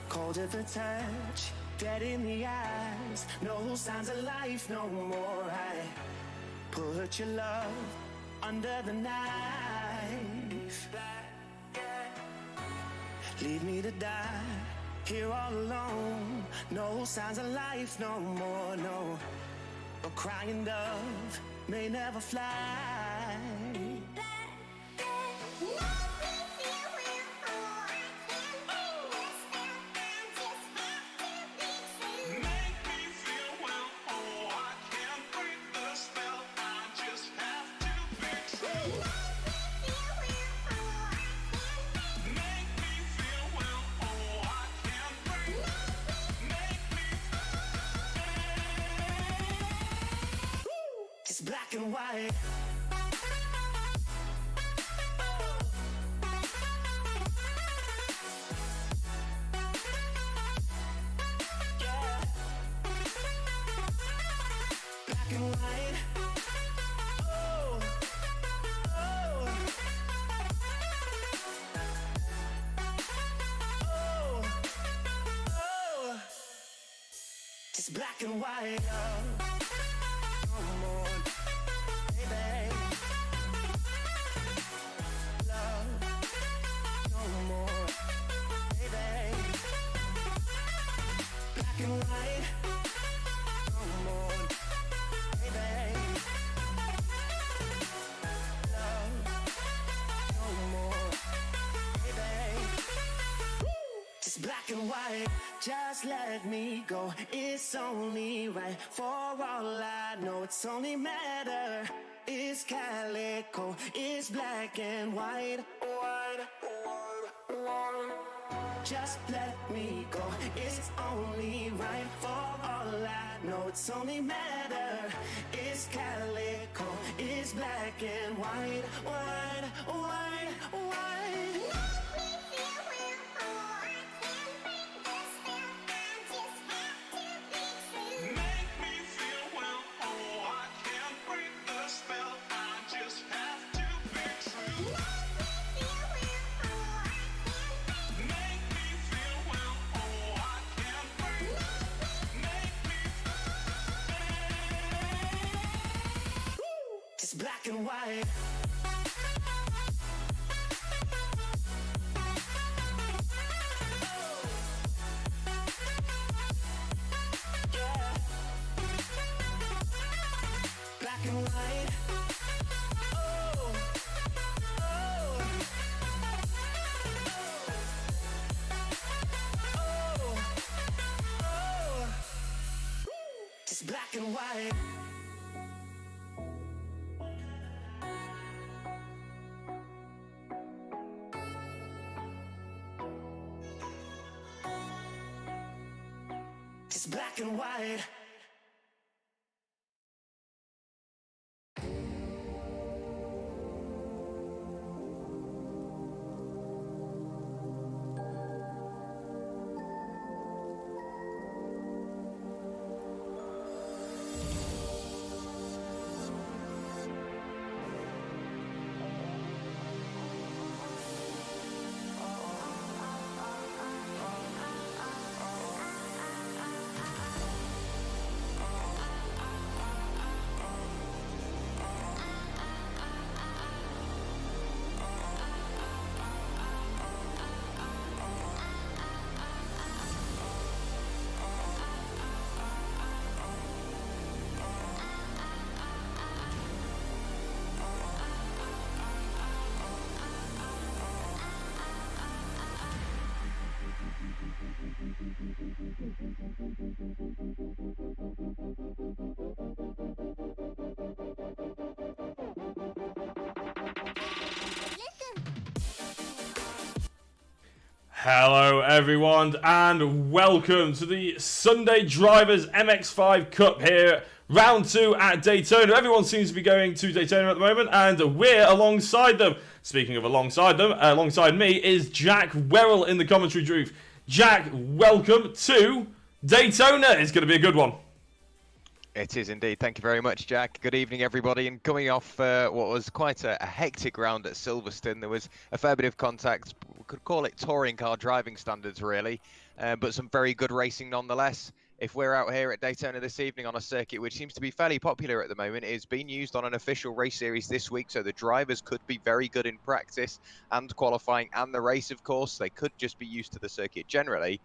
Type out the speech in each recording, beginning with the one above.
cold at the touch, dead in the eyes, no signs of life no more. I put your love under the knife. Leave me to die here all alone. No signs of life no more, no. A crying dove may never fly. It's black and white. Yeah. Black and white. Oh. Oh. Oh. Oh. It's black and white. Oh. Come on, baby. Love, no more, baby. Black and white. Come on, baby. Love, no more, baby. It's black and white. Just let me go. It's only right. For all I know, it's only matter. It's calico. It's black and white. White, white, white. Just let me go. It's only right. For all I know, it's only matter. It's calico. It's black and white. White, white, white. It's black and white. Yeah. Black and white. Oh. Oh. Oh. Oh. It's black and white. It's black and white. Hello everyone and welcome to the Sunday Drivers MX-5 Cup here, round 2 at Daytona. Everyone seems to be going to Daytona at the moment and we're alongside them. Speaking of alongside them, alongside me is Jack Werrell in the commentary booth. Jack, welcome to Daytona. It's going to be a good one. It is indeed. Thank you very much, Jack. Good evening, everybody. And coming off what was quite a hectic round at Silverstone, there was a fair bit of contact could call it touring car driving standards, really, but some very good racing nonetheless. If we're out here at Daytona this evening on a circuit which seems to be fairly popular at the moment, it is being used on an official race series this week, so the drivers could be very good in practice and qualifying and the race, of course. They could just be used to the circuit generally.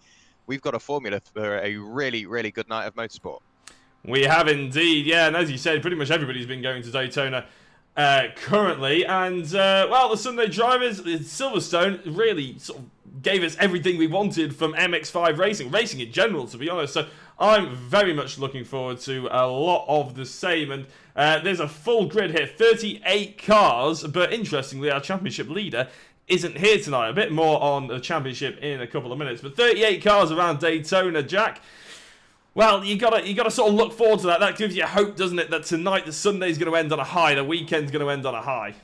We've got a formula for a really, really good night of motorsport. We have indeed, yeah, and as you said, pretty much everybody's been going to Daytona currently, and well, the Sunday drivers, Silverstone really sort of gave us everything we wanted from MX-5 racing in general, to be honest. So I'm very much looking forward to a lot of the same, and there's a full grid here, 38 cars, but interestingly, our championship leader isn't here tonight. A bit more on the championship in a couple of minutes, but 38 cars around Daytona, Jack. Well, you gotta sort of look forward to that. That gives you hope, doesn't it? That tonight, the Sunday's going to end on a high, the weekend's going to end on a high.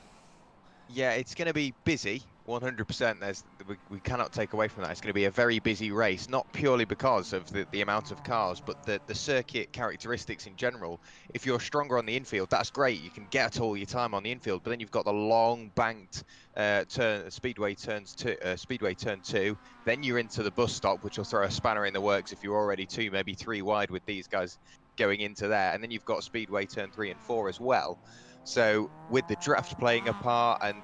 Yeah, it's going to be busy, 100%. We cannot take away from that. It's going to be a very busy race, not purely because of the amount of cars, but the circuit characteristics in general. If you're stronger on the infield, that's great. You can get all your time on the infield, but then you've got the long banked speedway turn 2. Then you're into the bus stop, which will throw a spanner in the works if you're already 2, maybe 3 wide with these guys going into there. And then you've got speedway turn 3 and 4 as well. So with the draft playing a part and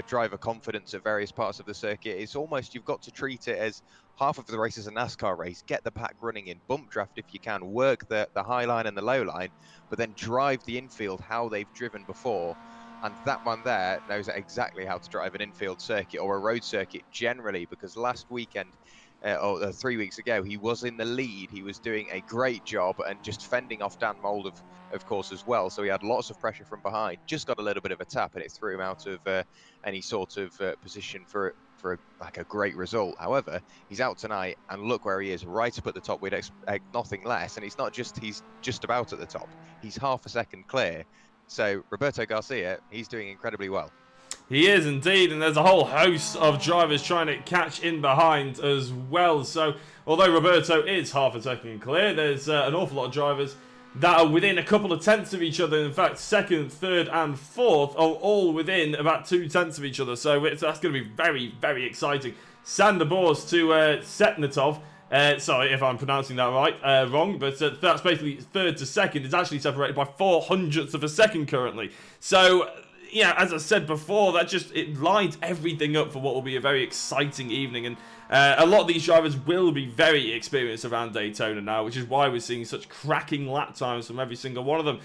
driver confidence at various parts of the circuit, it's almost, you've got to treat it as half of the race is a NASCAR race. Get the pack running in bump draft if you can, work the high line and the low line, but then drive the infield how they've driven before. And that one there knows exactly how to drive an infield circuit or a road circuit generally, because last weekend, 3 weeks ago, he was in the lead. He was doing a great job and just fending off Dan Mould, of course, as well. So he had lots of pressure from behind, just got a little bit of a tap, and it threw him out of any sort of position for like a great result. However, he's out tonight, and look where he is, right up at the top. We'd expect nothing less, and he's just about at the top. He's half a second clear. So Roberto Garcia, he's doing incredibly well. He is indeed, and there's a whole host of drivers trying to catch in behind as well. So although Roberto is half a second clear, there's an awful lot of drivers that are within a couple of tenths of each other. In fact, second, third and fourth are all within about 2 tenths of each other. So that's going to be very, very exciting. Sander Bors to Setnatov. Sorry if I'm pronouncing that wrong, but that's basically third to second. It's actually separated by 0.04 of a second currently. So, yeah, as I said before, it lines everything up for what will be a very exciting evening. And a lot of these drivers will be very experienced around Daytona now, which is why we're seeing such cracking lap times from every single one of them.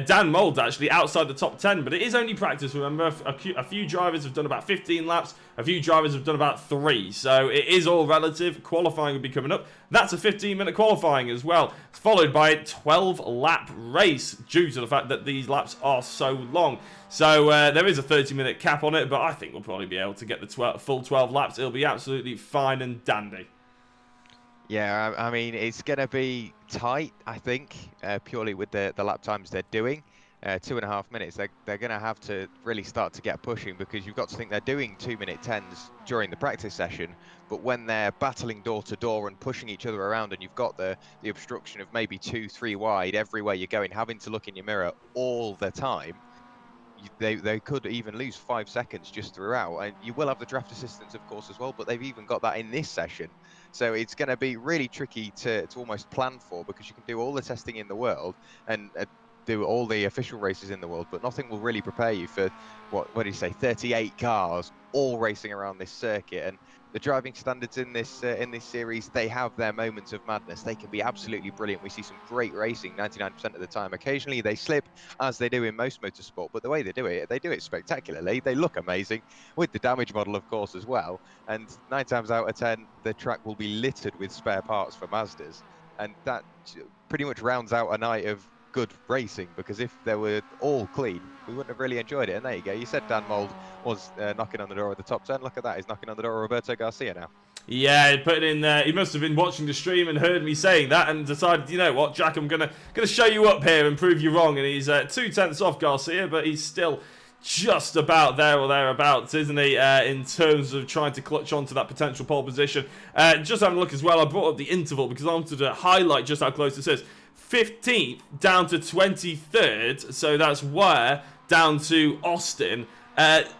Dan Mould actually outside the top 10, but it is only practice, remember. A few drivers have done about 15 laps, a few drivers have done about 3, so it is all relative. Qualifying will be coming up. That's a 15-minute qualifying as well, followed by a 12-lap race due to the fact that these laps are so long. So there is a 30-minute cap on it, but I think we'll probably be able to get the full 12 laps. It'll be absolutely fine and dandy. Yeah, I mean, it's going to be tight, I think, purely with the lap times they're doing. 2.5 minutes, they're going to have to really start to get pushing, because you've got to think they're doing 2-minute 10s during the practice session, but when they're battling door to door and pushing each other around, and you've got the obstruction of maybe 2-3 wide everywhere you're going, having to look in your mirror all the time, they could even lose 5 seconds just throughout. And you will have the draft assistance, of course, as well, but they've even got that in this session. So it's going to be really tricky to almost plan for, because you can do all the testing in the world and do all the official races in the world, but nothing will really prepare you for what do you say, 38 cars all racing around this circuit. And the driving standards in this series, they have their moments of madness. They can be absolutely brilliant. We see some great racing 99% of the time. Occasionally they slip, as they do in most motorsport, but the way they do it spectacularly. They look amazing, with the damage model, of course, as well. And 9 times out of 10, the track will be littered with spare parts for Mazdas, and that pretty much rounds out a night of good racing, because if they were all clean, we wouldn't have really enjoyed it. And there you go. You said Dan Mould was knocking on the door of the top 10. Look at that. He's knocking on the door of Roberto Garcia now. Yeah, he put it in there. He must have been watching the stream and heard me saying that and decided, you know what, Jack, I'm gonna show you up here and prove you wrong. And he's 2 tenths off Garcia, but he's still just about there or thereabouts, isn't he, in terms of trying to clutch onto that potential pole position. Just having a look as well, I brought up the interval because I wanted to highlight just how close this is. 15th down to 23rd, so that's where down to Austin.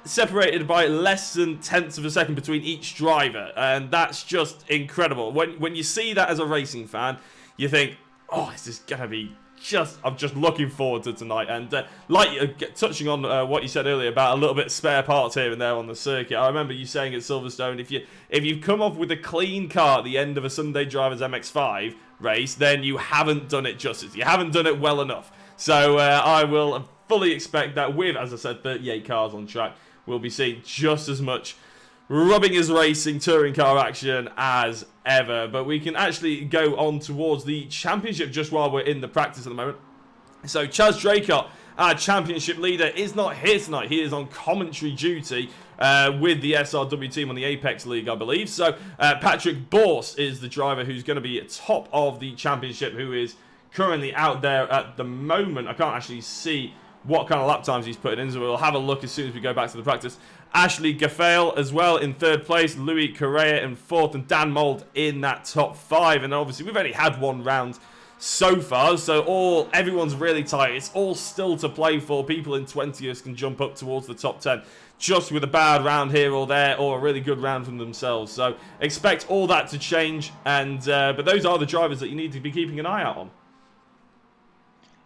separated by less than tenths of a second between each driver, and that's just incredible. When you see that as a racing fan, you think, oh, this is gonna be I'm just looking forward to tonight. And touching on what you said earlier about a little bit of spare parts here and there on the circuit, I remember you saying at Silverstone, if you've come off with a clean car at the end of a Sunday Drivers MX-5 race, then you haven't done it justice. You haven't done it well enough. So I will fully expect that with, as I said, 38 cars on track, we'll be seeing just as much rubbing as racing touring car action as ever. But we can actually go on towards the championship just while we're in the practice at the moment. So Chaz Draycott, our championship leader, is not here tonight. He is on commentary duty with the SRW team on the Apex League, I believe. So Patrick Borse is the driver who's going to be at top of the championship, who is currently out there at the moment. I can't actually see what kind of lap times he's putting in, so we'll have a look as soon as we go back to the practice. Ashley Gaffale as well in third place, Louis Correa in fourth, and Dan Mould in that top 5. And obviously we've only had one round so far, so everyone's really tight. It's all still to play for. People in 20th can jump up towards the top 10 just with a bad round here or there, or a really good round from themselves. So expect all that to change, and but those are the drivers that you need to be keeping an eye out on.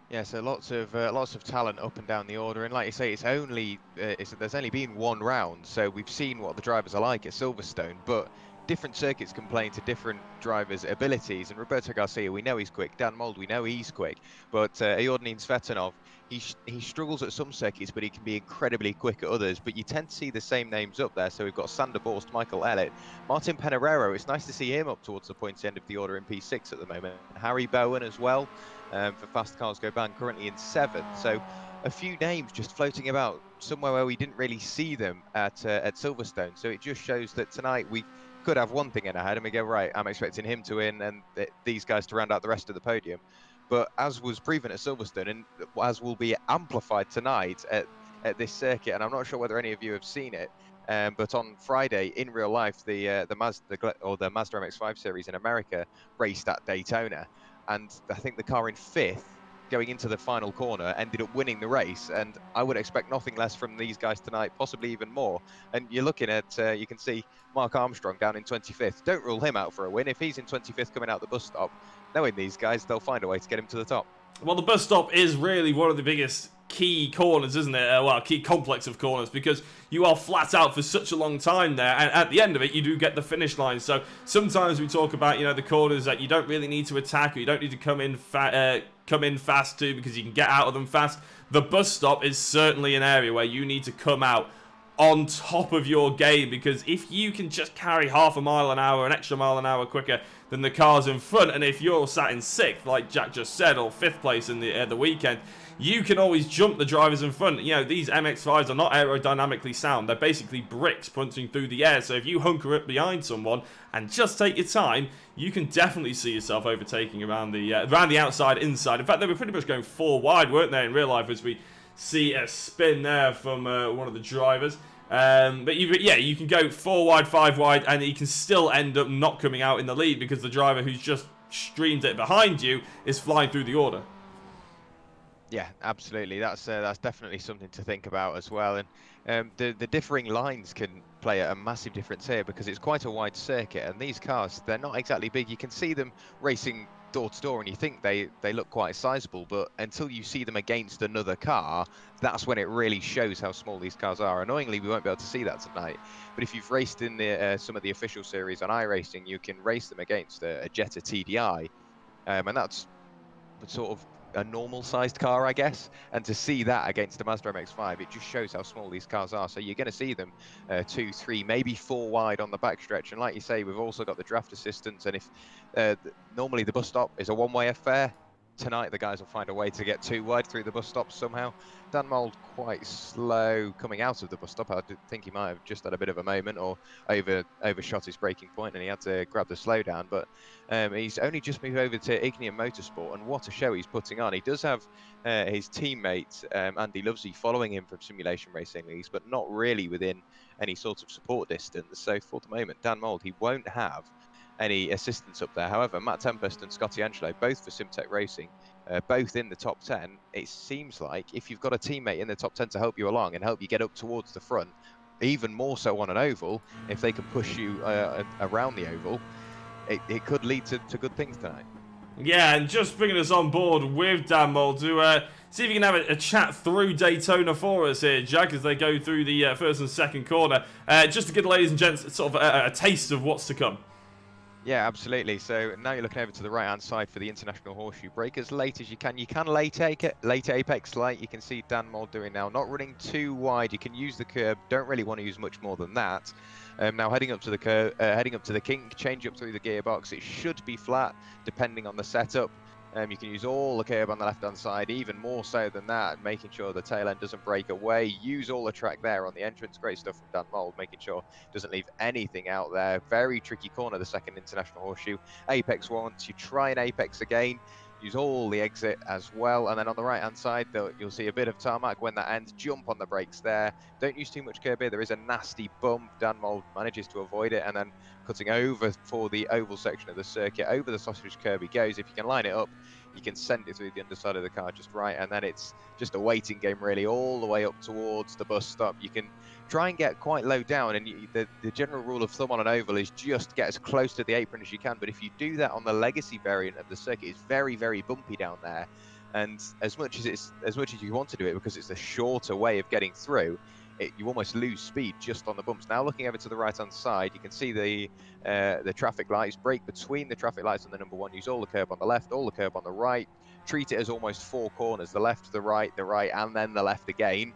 Yeah, so lots of talent up and down the order, and like you say, there's only been one round, so we've seen what the drivers are like at Silverstone, but different circuits can play into different drivers' abilities. And Roberto Garcia, we know he's quick. Dan Mould, we know he's quick, but Eordanin Svetanov, he struggles at some circuits, but he can be incredibly quick at others. But you tend to see the same names up there. So we've got Sander Borst, Michael Elliott, Martin Pereiro. It's nice to see him up towards the points end of the order in P6 at the moment. Harry Bowen as well. For Fast Cars Go Bang, currently in 7th. So a few names just floating about somewhere where we didn't really see them at Silverstone. So it just shows that tonight we could have one thing in our head and we go, right, I'm expecting him to win and these guys to round out the rest of the podium. But as was proven at Silverstone, and as will be amplified tonight at this circuit, and I'm not sure whether any of you have seen it, but on Friday in real life, the Mazda MX-5 series in America raced at Daytona. And I think the car in 5th, going into the final corner, ended up winning the race. And I would expect nothing less from these guys tonight, possibly even more. And you're looking at, you can see Mark Armstrong down in 25th. Don't rule him out for a win. If he's in 25th coming out the bus stop, knowing these guys, they'll find a way to get him to the top. Well, the bus stop is really one of the biggest key corners, isn't it? Well, key complex of corners, because you are flat out for such a long time there, and at the end of it you do get the finish line. So sometimes we talk about, the corners that you don't really need to attack, or you don't need to come in fast to, because you can get out of them fast. The bus stop is certainly an area where you need to come out on top of your game, because if you can just carry half a mile an hour, an extra mile an hour quicker than the cars in front, and if you're sat in 6th, like Jack just said, or 5th place in the weekend, you can always jump the drivers in front. These MX-5s are not aerodynamically sound. They're basically bricks punching through the air. So if you hunker up behind someone and just take your time, you can definitely see yourself overtaking around the outside, inside. In fact, they were pretty much going 4 wide, weren't they, in real life, as we see a spin there from one of the drivers. But you can go 4 wide, 5 wide, and you can still end up not coming out in the lead because the driver who's just streamed it behind you is flying through the order. Yeah, absolutely. That's definitely something to think about as well. And the differing lines can play a massive difference here, because it's quite a wide circuit, and these cars, they're not exactly big. You can see them racing door to door and you think they look quite sizable, but until you see them against another car, that's when it really shows how small these cars are. Annoyingly, we won't be able to see that tonight, but if you've raced in some of the official series on iRacing, you can race them against a Jetta TDI, and that's sort of a normal sized car, I guess, and to see that against a Mazda MX-5, it just shows how small these cars are. So you're going to see them 2, 3, maybe 4 wide on the backstretch, and like you say, we've also got the draft assistance, and if normally the bus stop is a one-way affair, tonight the guys will find a way to get 2 wide through the bus stop somehow. Dan Mould quite slow coming out of the bus stop. I think he might have just had a bit of a moment or overshot his braking point and he had to grab the slowdown, but he's only just moved over to Ignium Motorsport, and what a show he's putting on. He does have his teammate Andy Lovesey following him from simulation racing leagues, but not really within any sort of support distance. So for the moment, Dan Mould, he won't have any assistance up there. However, Matt Tempest and Scotty Angelo, both for Simtech Racing, both in the top 10, it seems like if you've got a teammate in the top 10 to help you along and help you get up towards the front, even more so on an oval, if they can push you around the oval, it could lead to good things tonight. Yeah, and just bringing us on board with Dan Mole to see if you can have a chat through Daytona for us here, Jack, as they go through the first and second corner. Just to give the ladies and gents sort of a taste of what's to come. Yeah, absolutely. So now you're looking over to the right-hand side for the International Horseshoe. Brake as late as you can. You can late apex light. You can see Dan Mold doing now. Not running too wide. You can use the curb. Don't really want to use much more than that. Now heading up to the curve, heading up to the kink, change up through the gearbox. It should be flat, depending on the setup. You can use all the curb on the left-hand side, even more so than that, making sure the tail end doesn't break away. Use all the track there on the entrance. Great stuff from Dan Mold, making sure doesn't leave anything out there. Very tricky corner, the second International Horseshoe. Apex once, you try an apex again. Use all the exit as well, and then on the right hand side you'll see a bit of tarmac. When that ends, jump on the brakes there. Don't use too much curb here. There is a nasty bump. Dan Mold manages to avoid it, and then cutting over for the oval section of the circuit, over the sausage curb he goes. If you can line it up, you can send it through the underside of the car just right, and then it's just a waiting game really all the way up towards the bus stop. You can try and get quite low down, and the general rule of thumb on an oval is just get as close to the apron as you can. But if you do that on the legacy variant of the circuit, it's very, very bumpy down there, and as much as you want to do it because it's a shorter way of getting through, you almost lose speed just on the bumps. Now looking over to the right hand side, you can see the traffic lights. Brake between the traffic lights on the number one. Use all the curb on the left, all the curb on the right. Treat it as almost four corners: the left, the right, and then the left again.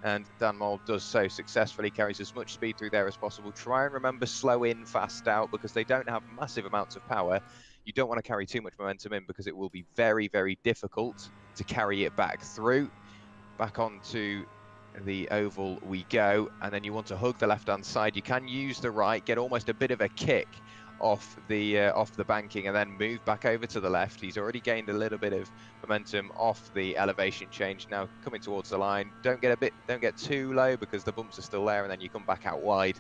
And Dan Mold does so successfully, carries as much speed through there as possible. Try and remember slow in, fast out, because they don't have massive amounts of power. You don't want to carry too much momentum in because it will be very, very difficult to carry it back through. Back onto the oval we go, and then you want to hug the left hand side. You can use the right, get almost a bit of a kick off the banking, and then move back over to the left. He's already gained a little bit of momentum off the elevation change. Now coming towards the line, don't get too low because the bumps are still there, and then you come back out wide.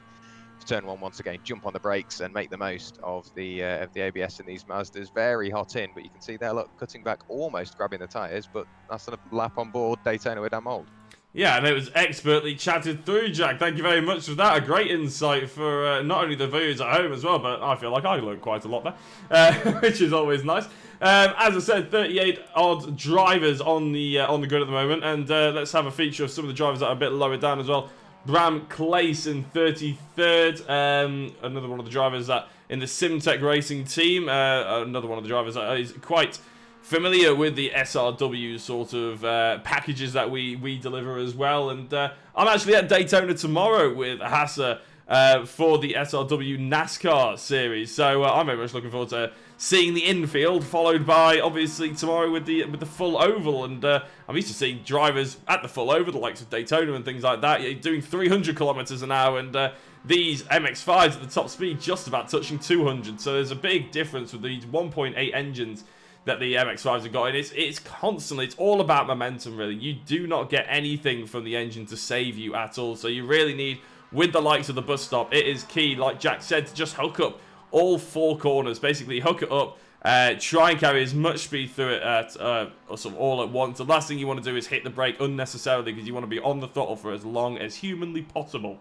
Turn one once again, jump on the brakes and make the most of the ABS in these Mazdas. Very hot in, but you can see there, look, cutting back, almost grabbing the tyres, but that's a lap on board Daytona with Dan Mold. Yeah, and it was expertly chatted through, Jack. Thank you very much for that. A great insight for not only the viewers at home as well, but I feel like I learned quite a lot there, which is always nice. As I said, 38 odd drivers on the grid at the moment, and let's have a feature of some of the drivers that are a bit lower down as well. Bram Claes in 33rd, another one of the drivers that in the Simtech Racing team, another one of the drivers that is quite familiar with the SRW sort of packages that we deliver as well. And I'm actually at Daytona tomorrow with Hassa for the SRW NASCAR series, so I'm very much looking forward to seeing the infield, followed by obviously tomorrow with the full oval. And I'm used to seeing drivers at the full oval, the likes of Daytona and things like that, doing 300 kilometers an hour, and these MX-5s at the top speed just about touching 200. So there's a big difference with these 1.8 engines that the MX-5s have got, and it's constantly, it's all about momentum really. You do not get anything from the engine to save you at all, so you really need, with the likes of the bus stop, it is key, like Jack said, to just hook up all four corners, basically hook it up, try and carry as much speed through it at sort of all at once. The last thing you want to do is hit the brake unnecessarily, because you want to be on the throttle for as long as humanly possible.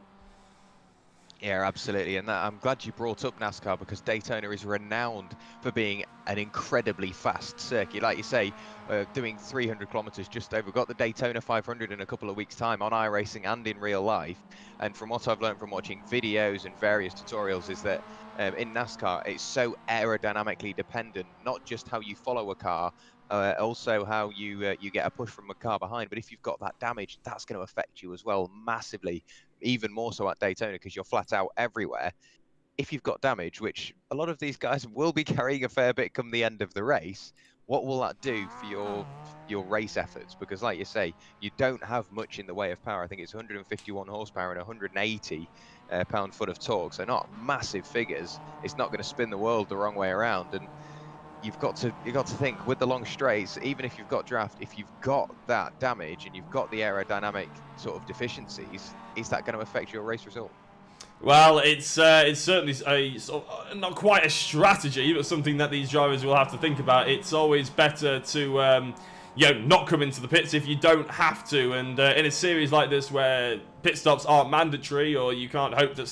Yeah, absolutely, and I'm glad you brought up NASCAR, because Daytona is renowned for being an incredibly fast circuit. Like you say, doing 300 kilometers just over. We've got the Daytona 500 in a couple of weeks' time on iRacing and in real life. And from what I've learned from watching videos and various tutorials is that in NASCAR, it's so aerodynamically dependent, not just how you follow a car, also how you get a push from a car behind. But if you've got that damage, that's going to affect you as well massively, even more so at Daytona, because you're flat out everywhere. If you've got damage, which a lot of these guys will be carrying a fair bit come the end of the race, what will that do for your race efforts? Because like you say, you don't have much in the way of power. I think it's 151 horsepower and 180 pound-foot of torque, so not massive figures. It's not going to spin the world the wrong way around, and you've got to think with the long straights, even if you've got draft, if you've got that damage and you've got the aerodynamic sort of deficiencies, is that going to affect your race result? Well, it's certainly a sort of, not quite a strategy, but something that these drivers will have to think about. It's always better to not come into the pits if you don't have to. And in a series like this where pit stops aren't mandatory, or you can't hope that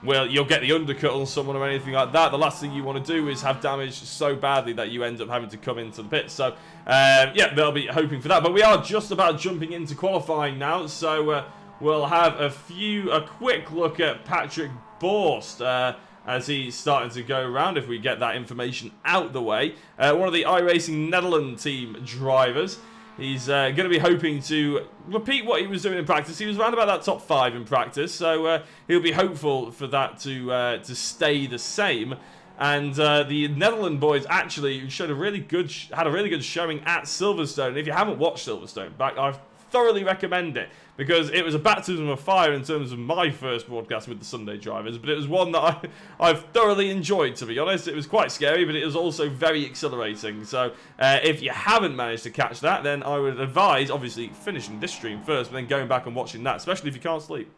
you'll get the undercut on someone or anything like that, the last thing you want to do is have damage so badly that you end up having to come into the pits. So, they'll be hoping for that. But we are just about jumping into qualifying now, so we'll have a quick look at Patrick Borst as he's starting to go around, if we get that information out the way. One of the iRacing Netherlands team drivers. He's going to be hoping to repeat what he was doing in practice. He was around about that top 5 in practice, so he'll be hopeful for that to stay the same. And the Netherlands boys actually had a really good showing at Silverstone. And if you haven't watched Silverstone, I thoroughly recommend it, because it was a baptism of fire in terms of my first broadcast with the Sunday drivers, but it was one that I've thoroughly enjoyed, to be honest. It was quite scary, but it was also very exhilarating. So if you haven't managed to catch that, then I would advise, obviously, finishing this stream first, but then going back and watching that, especially if you can't sleep.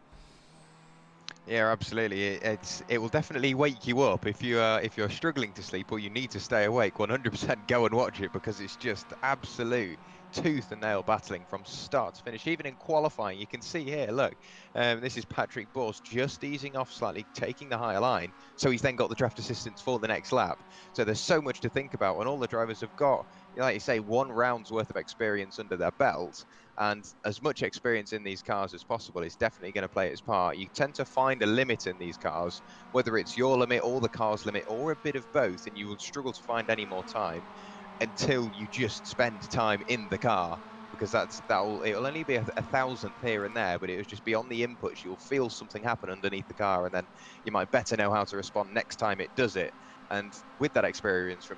Yeah, absolutely. It will definitely wake you up if you're struggling to sleep or you need to stay awake. 100% go and watch it, because it's just absolute tooth and nail battling from start to finish. Even in qualifying, you can see here, look, this is Patrick Borst just easing off slightly, taking the higher line, so he's then got the draft assistance for the next lap. So there's so much to think about, and all the drivers have got, like you say, 1 round's worth of experience under their belt, and as much experience in these cars as possible is definitely going to play its part. You tend to find a limit in these cars, whether it's your limit or the car's limit or a bit of both, and you will struggle to find any more time until you just spend time in the car, because it'll only be a thousandth here and there, but it'll just be on the inputs. You'll feel something happen underneath the car, and then you might better know how to respond next time it does it. And with that experience from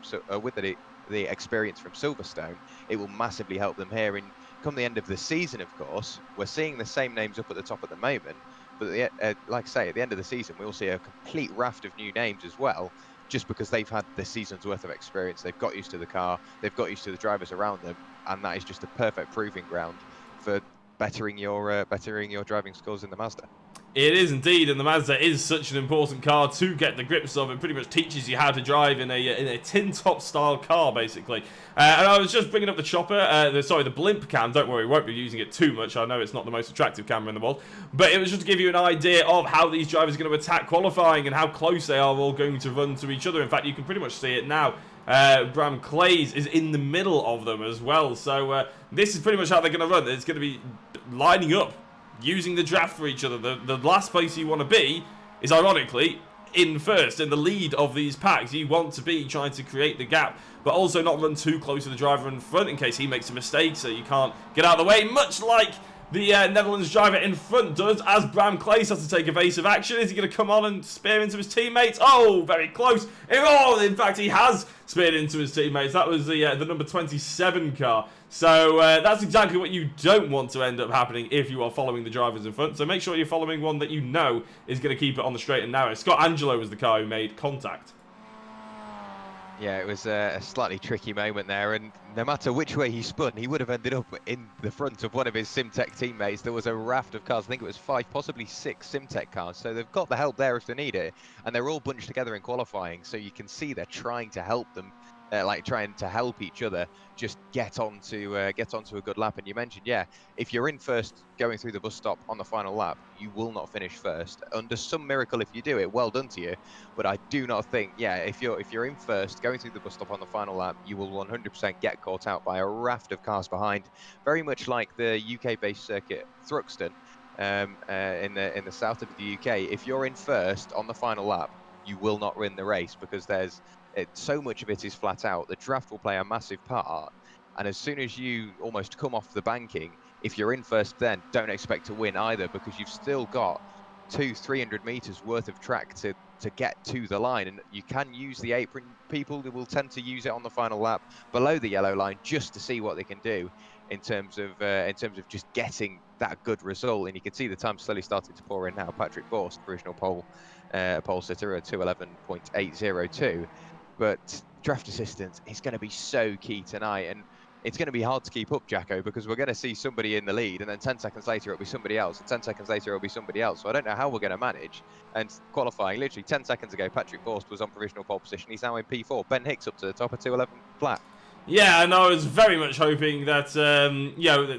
the experience from Silverstone, it will massively help them here. And come the end of the season, of course, we're seeing the same names up at the top at the moment, but like I say, at the end of the season, we'll see a complete raft of new names as well, just because they've had the season's worth of experience. They've got used to the car, they've got used to the drivers around them, and that is just a perfect proving ground for bettering your driving skills in the Mazda. It is indeed, and the Mazda is such an important car to get the grips of. It pretty much teaches you how to drive in a tin-top style car, basically. And I was just bringing up the chopper, the blimp cam. Don't worry, we won't be using it too much. I know it's not the most attractive camera in the world, but it was just to give you an idea of how these drivers are going to attack qualifying and how close they are all going to run to each other. In fact, you can pretty much see it now. Bram Clays is in the middle of them as well. So this is pretty much how they're going to run. It's going to be lining up, using the draft for each other. The last place you want to be is, ironically, in first, in the lead of these packs. You want to be trying to create the gap, but also not run too close to the driver in front in case he makes a mistake, so you can't get out of the way, much like the Netherlands driver in front does, as Bram Clays has to take evasive action. Is he going to come on and spear into his teammates? Oh, very close. In fact, he has speared into his teammates. That was the number 27 car. So that's exactly what you don't want to end up happening if you are following the drivers in front. So make sure you're following one that you know is going to keep it on the straight and narrow. Scott Angelo was the car who made contact. Yeah, it was a slightly tricky moment there, and no matter which way he spun, he would have ended up in the front of one of his Simtech teammates. There was a raft of cars, I think it was 5, possibly 6 Simtech cars, so they've got the help there if they need it, and they're all bunched together in qualifying, so you can see they're trying to help them, trying to help each other just get onto a good lap. And you mentioned, yeah, if you're in first going through the bus stop on the final lap, you will not finish first. Under some miracle, if you do it, well done to you. But I do not think, yeah, if you're in first going through the bus stop on the final lap, you will 100% get caught out by a raft of cars behind. Very much like the UK-based circuit Thruxton in the south of the UK. If you're in first on the final lap, you will not win the race, because so much of it is flat out. The draft will play a massive part, and as soon as you almost come off the banking, if you're in first, then don't expect to win either, because you've still got 200-300 meters worth of track to get to the line, and you can use the apron. People will tend to use it on the final lap below the yellow line just to see what they can do in terms of just getting that good result. And you can see the time slowly starting to pour in now. Patrick Borst, original pole sitter at 2:11.802. But draft assistance is going to be so key tonight. And it's going to be hard to keep up, Jacko, because we're going to see somebody in the lead, and then 10 seconds later it'll be somebody else, and 10 seconds later it'll be somebody else. So I don't know how we're going to manage. And qualifying, literally 10 seconds ago, Patrick Borst was on provisional pole position. He's now in P4. Ben Hicks up to the top of 211 flat. Yeah, and I was very much hoping that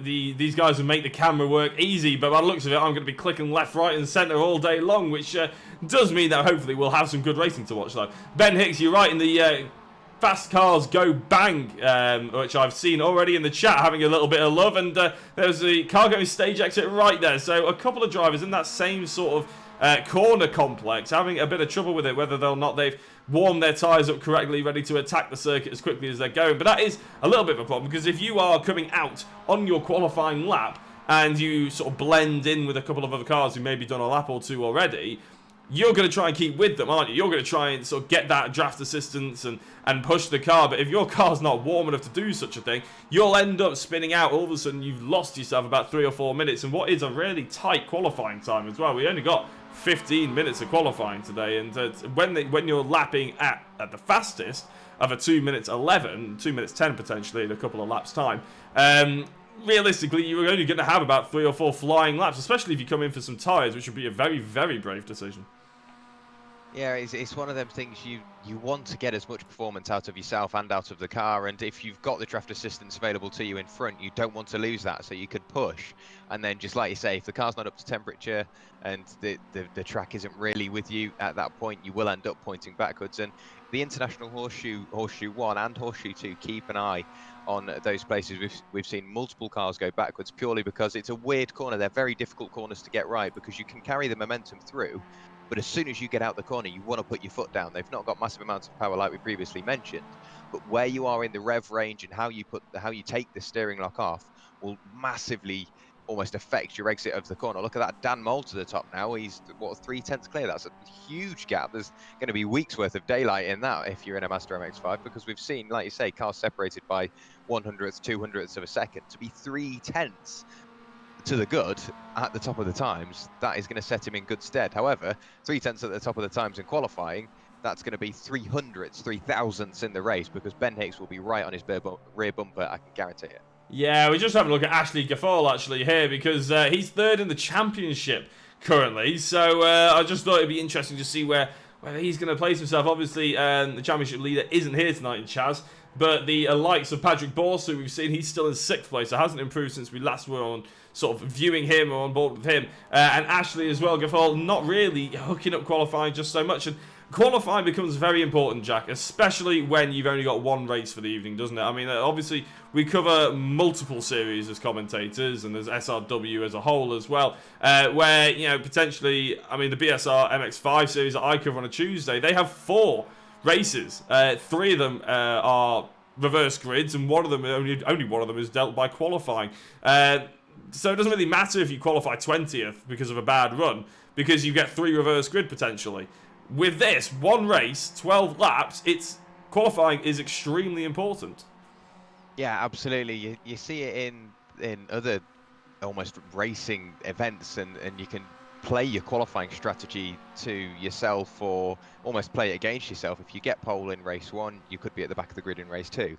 these guys would make the camera work easy, but by the looks of it, I'm going to be clicking left, right, and centre all day long, which does mean that hopefully we'll have some good racing to watch, though. Ben Hicks, you're right in the fast cars go bang, which I've seen already in the chat having a little bit of love, and there's the car going stage exit right there. So a couple of drivers in that same sort of corner complex having a bit of trouble with it, whether or not they've warmed their tyres up correctly, ready to attack the circuit as quickly as they're going. But that is a little bit of a problem, because if you are coming out on your qualifying lap and you sort of blend in with a couple of other cars who maybe done a lap or two already, you're going to try and keep with them, aren't you? You're going to try and sort of get that draft assistance and push the car. But if your car's not warm enough to do such a thing, you'll end up spinning out. All of a sudden, you've lost yourself about 3 or 4 minutes, and what is a really tight qualifying time as well. We only got 15 minutes of qualifying today, and when you're lapping at the fastest of a 2 minutes 11, 2 minutes 10 potentially in a couple of laps time, realistically you're only going to have about 3 or 4 flying laps, especially if you come in for some tyres, which would be a very, very brave decision. Yeah, it's one of them things you want to get as much performance out of yourself and out of the car, and if you've got the draft assistance available to you in front, you don't want to lose that, so you could push. And then, just like you say, if the car's not up to temperature and the track isn't really with you at that point, you will end up pointing backwards. And the International Horseshoe 1 and Horseshoe 2, keep an eye on those places. We've seen multiple cars go backwards purely because it's a weird corner. They're very difficult corners to get right, because you can carry the momentum through, but as soon as you get out the corner, you want to put your foot down. They've not got massive amounts of power like we previously mentioned, but where you are in the rev range and how you take the steering lock off will massively almost affect your exit of the corner. Look at that, Dan Moll to the top now. He's, what, 3/10 clear? That's a huge gap. There's going to be weeks worth of daylight in that if you're in a Master MX-5, because we've seen, like you say, cars separated by 100ths, 200ths of a second. To be 3/10 to the good at the top of the times, that is going to set him in good stead. However, 3/10 at the top of the times in qualifying, that's going to be 300ths, 3000ths in the race, because Ben Hicks will be right on his rear bumper, I can guarantee it. Yeah, we're just having a look at Ashley Gaffal actually here, because he's third in the championship currently. So I just thought it'd be interesting to see where he's going to place himself. Obviously, the championship leader isn't here tonight in Chaz, but the likes of Patrick Borst, who we've seen, he's still in 6th place. It hasn't improved since we last were on sort of viewing him or on board with him. And Ashley as well, Gaffal, not really hooking up qualifying just so much. And qualifying becomes very important, Jack, especially when you've only got one race for the evening, doesn't it? I mean, obviously, we cover multiple series as commentators, and there's SRW as a whole as well, where, you know, potentially, I mean, the BSR MX-5 series that I cover on a Tuesday, they have 4 races. 3 of them are reverse grids, and one of them, only one of them is dealt by qualifying. So it doesn't really matter if you qualify 20th because of a bad run, because you get 3 reverse grid potentially. With this, one race, 12 laps, qualifying is extremely important. Yeah, absolutely. You see it in other almost racing events, and you can play your qualifying strategy to yourself or almost play it against yourself. If you get pole in race 1, you could be at the back of the grid in race 2.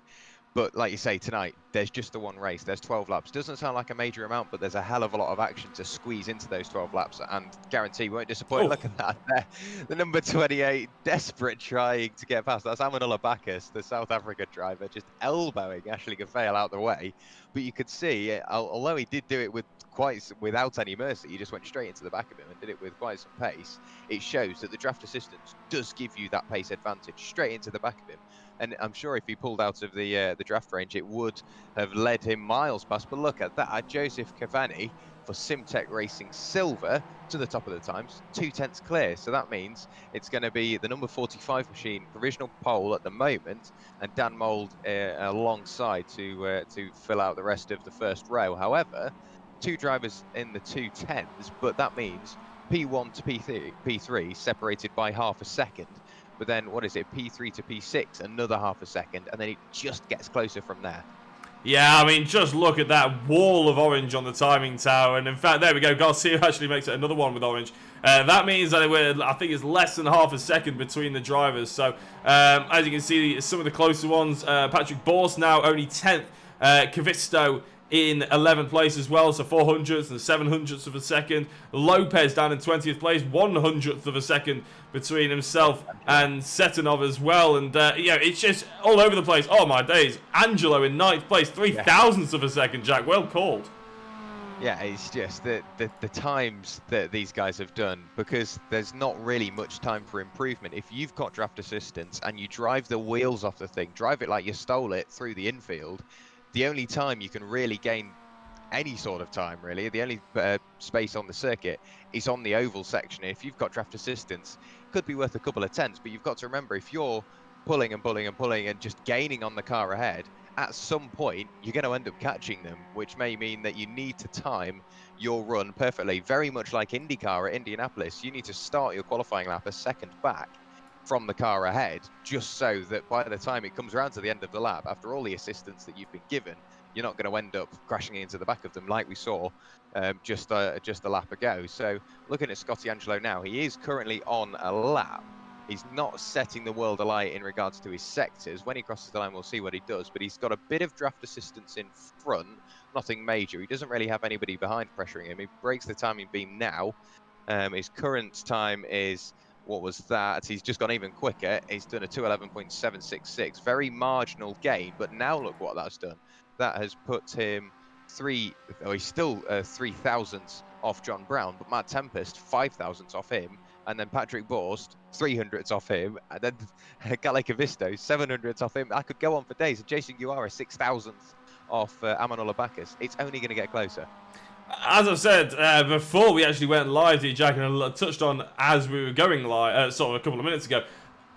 But like you say, tonight, there's just the one race. There's 12 laps. Doesn't sound like a major amount, but there's a hell of a lot of action to squeeze into those 12 laps, and guarantee we won't disappoint. Oh. Look at that there. The number 28, desperate trying to get past. That's Amanullah Bacchus, the South Africa driver, just elbowing Ashley Gaffal out the way. But you could see, although he did do it without any mercy, he just went straight into the back of him and did it with quite some pace. It shows that the draft assistance does give you that pace advantage straight into the back of him. And I'm sure if he pulled out of the draft range, it would have led him miles past. But look at that, Joseph Cavani for Simtech Racing Silver to the top of the times, 2/10 clear. So that means it's going to be the number 45 machine, provisional pole at the moment, and Dan Mould alongside to fill out the rest of the first row. However, 2 drivers in the 2/10s, but that means P1 to P3 separated by half a second. But then, what is it, P3 to P6, another half a second, and then it just gets closer from there. Yeah, I mean, just look at that wall of orange on the timing tower. And in fact, there we go, Garcia actually makes it another one with orange. That means that I think it's less than half a second between the drivers. So, as you can see, some of the closer ones, Patrick Borst now only 10th Cavisto in 11th place as well, so 400ths and 700ths of a second. Lopez down in 20th place, 100th of a second between himself and Setanov as well. And, it's just all over the place. Oh, my days. Angelo in 9th place, 3,000ths of a second, Jack. Well called. Yeah, it's just the times that these guys have done, because there's not really much time for improvement. If you've got draft assistance and you drive the wheels off the thing, drive it like you stole it through the infield, the only time you can really gain any sort of time, really, the only space on the circuit is on the oval section. If you've got draft assistance, it could be worth a couple of tenths, but you've got to remember, if you're pulling and pulling and pulling and just gaining on the car ahead, at some point you're going to end up catching them, which may mean that you need to time your run perfectly. Very much like IndyCar at Indianapolis, you need to start your qualifying lap a second back from the car ahead, just so that by the time it comes around to the end of the lap, after all the assistance that you've been given, you're not going to end up crashing into the back of them like we saw just a lap ago. So looking at Scotty Angelo now, he is currently on a lap. He's not setting the world alight in regards to his sectors. When he crosses the line, we'll see what he does, but he's got a bit of draft assistance in front, nothing major. He doesn't really have anybody behind pressuring him. He breaks the timing beam now. His current time is, what was that? He's just gone even quicker. He's done a 2:11.766. Very marginal gain, but now look what that's done. That has put him he's still 3,000ths off John Brown, but Matt Tempest 5,000ths off him, and then Patrick Borst 300ths off him, and then Gale Cavisto 700ths off him. I could go on for days. And Jason Guara 6,000ths off Amanullah Backus. It's only going to get closer. As I've said before we actually went live to you, Jack, and I touched on as we were going live, sort of a couple of minutes ago,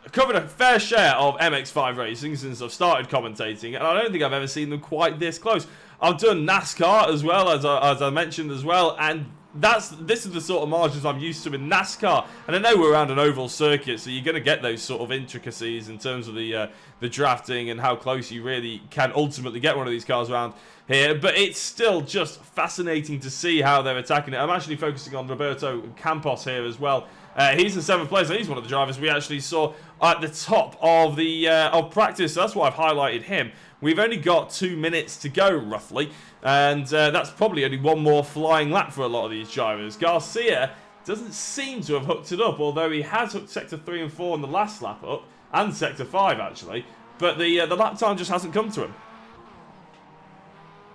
I covered a fair share of MX-5 racing since I've started commentating, and I don't think I've ever seen them quite this close. I've done NASCAR as well, as I mentioned as well, and this is the sort of margins I'm used to in NASCAR. And I know we're around an oval circuit, so you're going to get those sort of intricacies in terms of the drafting and how close you really can ultimately get one of these cars around here. But it's still just fascinating to see how they're attacking it. I'm actually focusing on Roberto Campos here as well. He's in 7th place, and he's one of the drivers we actually saw at the top of the of practice. So that's why I've highlighted him. We've only got 2 minutes to go, roughly, and that's probably only one more flying lap for a lot of these drivers. Garcia doesn't seem to have hooked it up, although he has hooked Sector 3 and 4 in the last lap up, and Sector 5, actually, but the lap time just hasn't come to him.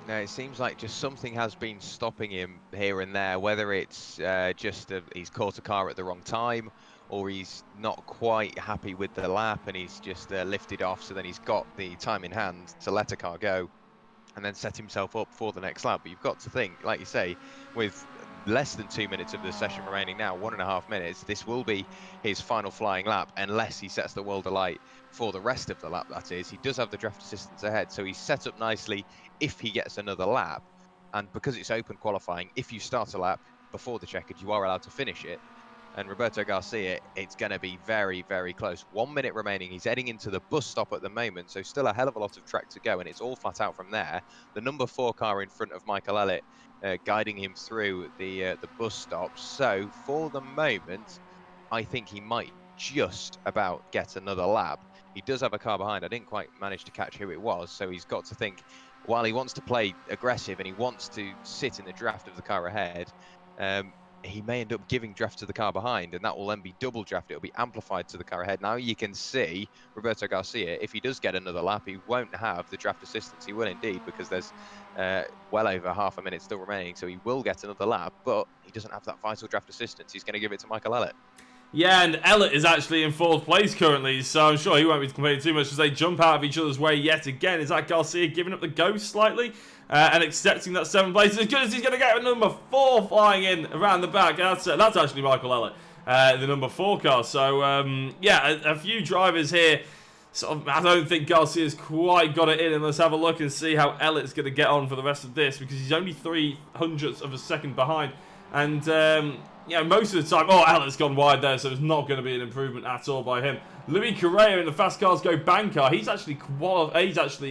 No, it seems like just something has been stopping him here and there, whether it's he's caught a car at the wrong time, or he's not quite happy with the lap and he's just lifted off, so then he's got the time in hand to let a car go and then set himself up for the next lap. But you've got to think, like you say, with less than 2 minutes of the session remaining now, 1.5 minutes, this will be his final flying lap, unless he sets the world alight for the rest of the lap, that is. He does have the draft assistance ahead, so he's set up nicely if he gets another lap. And because it's open qualifying, if you start a lap before the checkered, you are allowed to finish it. And Roberto Garcia, it's going to be very, very close. 1 minute remaining. He's heading into the bus stop at the moment, so still a hell of a lot of track to go, and it's all flat out from there. The number 4 car in front of Michael Elliott guiding him through the bus stop. So for the moment, I think he might just about get another lap. He does have a car behind. I didn't quite manage to catch who it was, so he's got to think, while he wants to play aggressive and he wants to sit in the draft of the car ahead, he may end up giving draft to the car behind, and that will then be double draft. It'll be amplified to the car ahead. Now you can see Roberto Garcia, if he does get another lap, he won't have the draft assistance. He will indeed, because there's well over half a minute still remaining, so he will get another lap, but he doesn't have that vital draft assistance. He's going to give it to Michael Elliott. Yeah, and Elliott is actually in 4th place currently, so I'm sure he won't be complaining too much as they jump out of each other's way yet again. Is that Garcia giving up the ghost slightly and accepting that 7th place? As good as he's going to get a number 4 flying in around the back. That's actually Michael Elliott, the number 4 car. So, yeah, a few drivers here. Sort of, I don't think Garcia's quite got it in, and let's have a look and see how Elliott's going to get on for the rest of this, because he's only 300ths of a second behind. And, yeah, most of the time, Elliott's gone wide there, so it's not going to be an improvement at all by him. Louis Correa in the Fast Cars Go Bang car, he's actually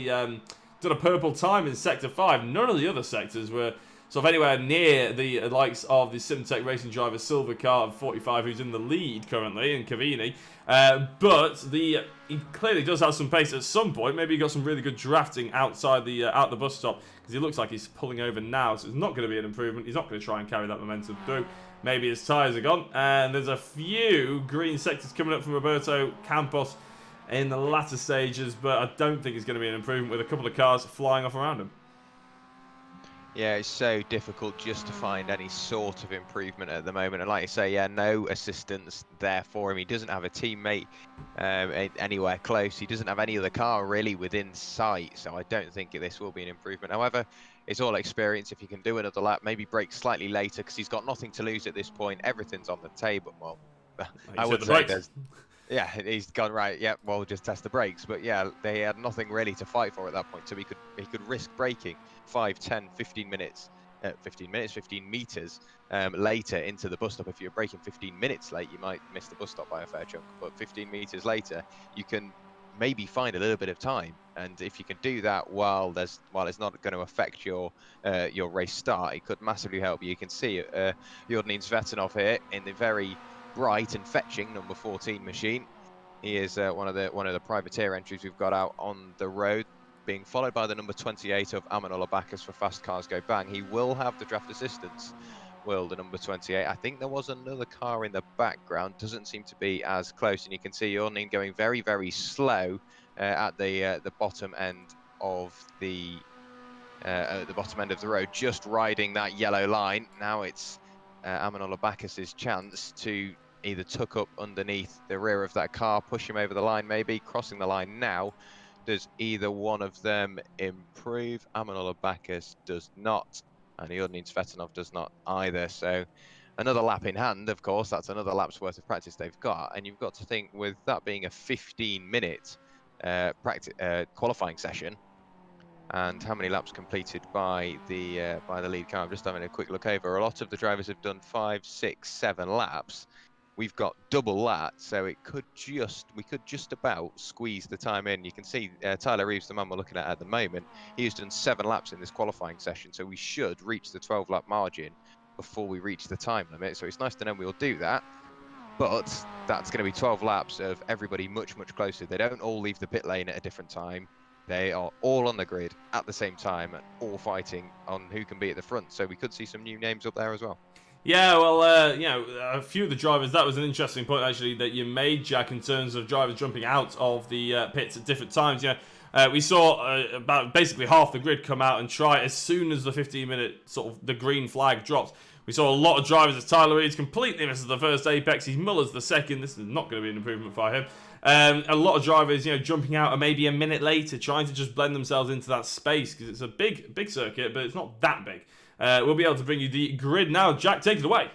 done a purple time in Sector 5. None of the other sectors were sort of anywhere near the likes of the Simtech Racing driver Silvercar of 45, who's in the lead currently, and Cavini. But he clearly does have some pace at some point. Maybe he got some really good drafting outside the out the bus stop, because he looks like he's pulling over now, so it's not going to be an improvement. He's not going to try and carry that momentum through. Maybe his tyres are gone, and there's a few green sectors coming up from Roberto Campos in the latter stages, but I don't think it's going to be an improvement with a couple of cars flying off around him. Yeah, it's so difficult just to find any sort of improvement at the moment. And like you say, yeah, no assistance there for him. He doesn't have a teammate anywhere close. He doesn't have any other car really within sight. So I don't think this will be an improvement. However, it's all experience. If he can do another lap, maybe brake slightly later, because he's got nothing to lose at this point. Everything's on the table. Well, I would say there's... Yeah, he's gone right. Yeah, well, we'll just test the brakes. But yeah, they had nothing really to fight for at that point. So he could risk braking 5, 10, 15 minutes, 15 meters later into the bus stop. If you're braking 15 minutes late, you might miss the bus stop by a fair chunk. But 15 meters later, you can maybe find a little bit of time. And if you can do that while it's not going to affect your race start, it could massively help you. You can see Jordan Svetanov here in the very bright and fetching number 14 machine. He is one of the privateer entries we've got out on the road, being followed by the number 28 of Amanullah Bacchus for Fast Cars Go Bang. He will have the draft assistance, will the number 28. I think there was another car in the background, doesn't seem to be as close, and you can see Jordan going very, very slow at the bottom end of the road, just riding that yellow line. Now it's Amanullah Bacchus's chance to either tuck up underneath the rear of that car, push him over the line, maybe crossing the line now. Does either one of them improve? Amanullah Bacchus does not, and Jordan Svetanov does not either. So another lap in hand, of course. That's another lap's worth of practice they've got, and you've got to think, with that being a 15-minute qualifying session, and how many laps completed by the lead car. I'm just having a quick look over. A lot of the drivers have done 5, 6, 7 laps. We've got double that, so we could just about squeeze the time in. You can see Tyler Reeves, the man we're looking at the moment, he has done 7 laps in this qualifying session, so we should reach the 12-lap margin before we reach the time limit. So it's nice to know we'll do that. But that's going to be 12 laps of everybody much, much closer. They don't all leave the pit lane at a different time. They are all on the grid at the same time and all fighting on who can be at the front. So we could see some new names up there as well. Yeah, well, a few of the drivers, that was an interesting point, actually, that you made, Jack, in terms of drivers jumping out of the pits at different times. We saw about basically half the grid come out and try as soon as the 15-minute sort of the green flag dropped. We saw a lot of drivers as Tyler Reeds completely misses the first apex. He mullers the second. This is not going to be an improvement for him. A lot of drivers, jumping out maybe a minute later, trying to just blend themselves into that space, because it's a big circuit, but it's not that big. We'll be able to bring you the grid now. Jack, take it away.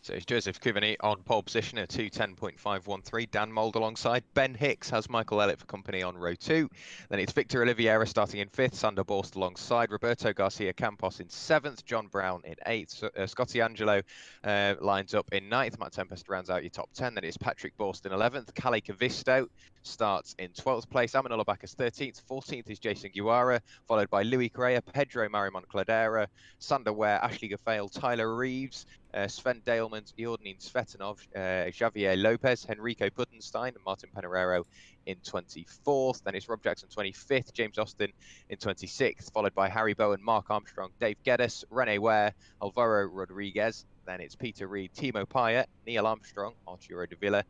So it's Joseph Cuveny on pole position at 2:10.513. Dan Mould alongside. Ben Hicks has Michael Elliott for company on row 2. Then it's Victor Oliveira starting in 5th. Sander Borst alongside. Roberto Garcia Campos in 7th. John Brown in 8th. Scotty Angelo lines up in 9th. Matt Tempest rounds out your top 10. Then it's Patrick Borst in 11th. Kalle Cavisto starts in 12th place. Amanullah Bacchus 13th. 14th is Jason Guara, followed by Louis Correa, Pedro Marimon Cladera, Sander Ware, Ashley Gaffale, Tyler Reeves, Sven Dalemans, Jordan Svetanov, Javier Lopez, Henrico Puttenstein, and Martin Penerero in 24th. Then it's Rob Jackson 25th, James Austin in 26th, followed by Harry Bowen, Mark Armstrong, Dave Geddes, Rene Ware, Alvaro Rodriguez. Then it's Peter Reed, Timo Payet, Neil Armstrong, Arturo de Villa,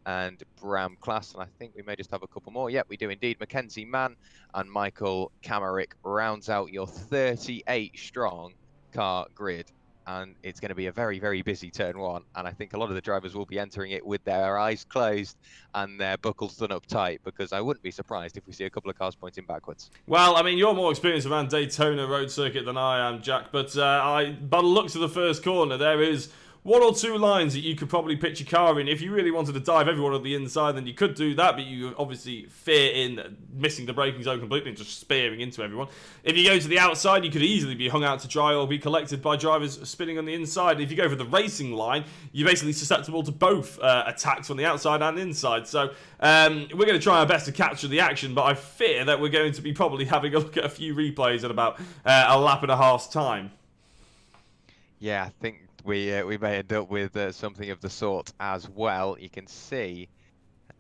and Bram Klass. And I think we may just have a couple more. Yep, we do indeed. Mackenzie Mann and Michael Kamarick rounds out your 38 strong car grid. And it's going to be a very, very busy turn 1. And I think a lot of the drivers will be entering it with their eyes closed and their buckles done up tight, because I wouldn't be surprised if we see a couple of cars pointing backwards. Well, I mean, you're more experienced around Daytona road circuit than I am, Jack. But by the looks of the first corner, there is 1 or 2 lines that you could probably pitch your car in. If you really wanted to dive everyone on the inside, then you could do that, but you obviously fear in missing the braking zone completely and just spearing into everyone. If you go to the outside, you could easily be hung out to dry or be collected by drivers spinning on the inside. If you go for the racing line, you're basically susceptible to both attacks on the outside and inside. So we're going to try our best to capture the action, but I fear that we're going to be probably having a look at a few replays at about a lap and a half's time. Yeah, I think we may end up with something of the sort as well. You can see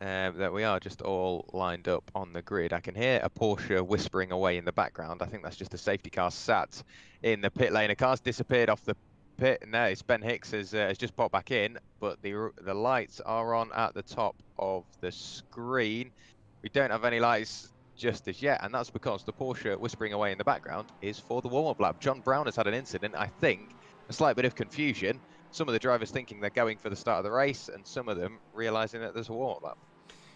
that we are just all lined up on the grid. I can hear a Porsche whispering away in the background. I think that's just a safety car sat in the pit lane. A car's disappeared off the pit. No, it's Ben Hicks has just popped back in, but the lights are on at the top of the screen. We don't have any lights just as yet, and that's because the Porsche whispering away in the background is for the warm-up lap. John Brown has had an incident, I think, a slight bit of confusion. Some of the drivers thinking they're going for the start of the race, and some of them realising that there's a warm-up lap.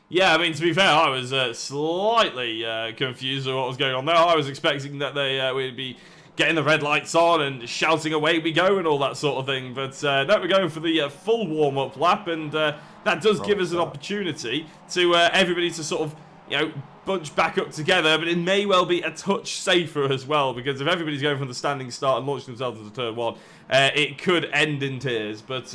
Yeah, I mean, to be fair, I was slightly confused with what was going on there. I was expecting that they would be getting the red lights on and shouting away we go and all that sort of thing. But no, we're going for the full warm-up lap, and that does give us an opportunity to everybody to sort of, bunch back up together, but it may well be a touch safer as well, because if everybody's going from the standing start and launching themselves into turn one, it could end in tears. But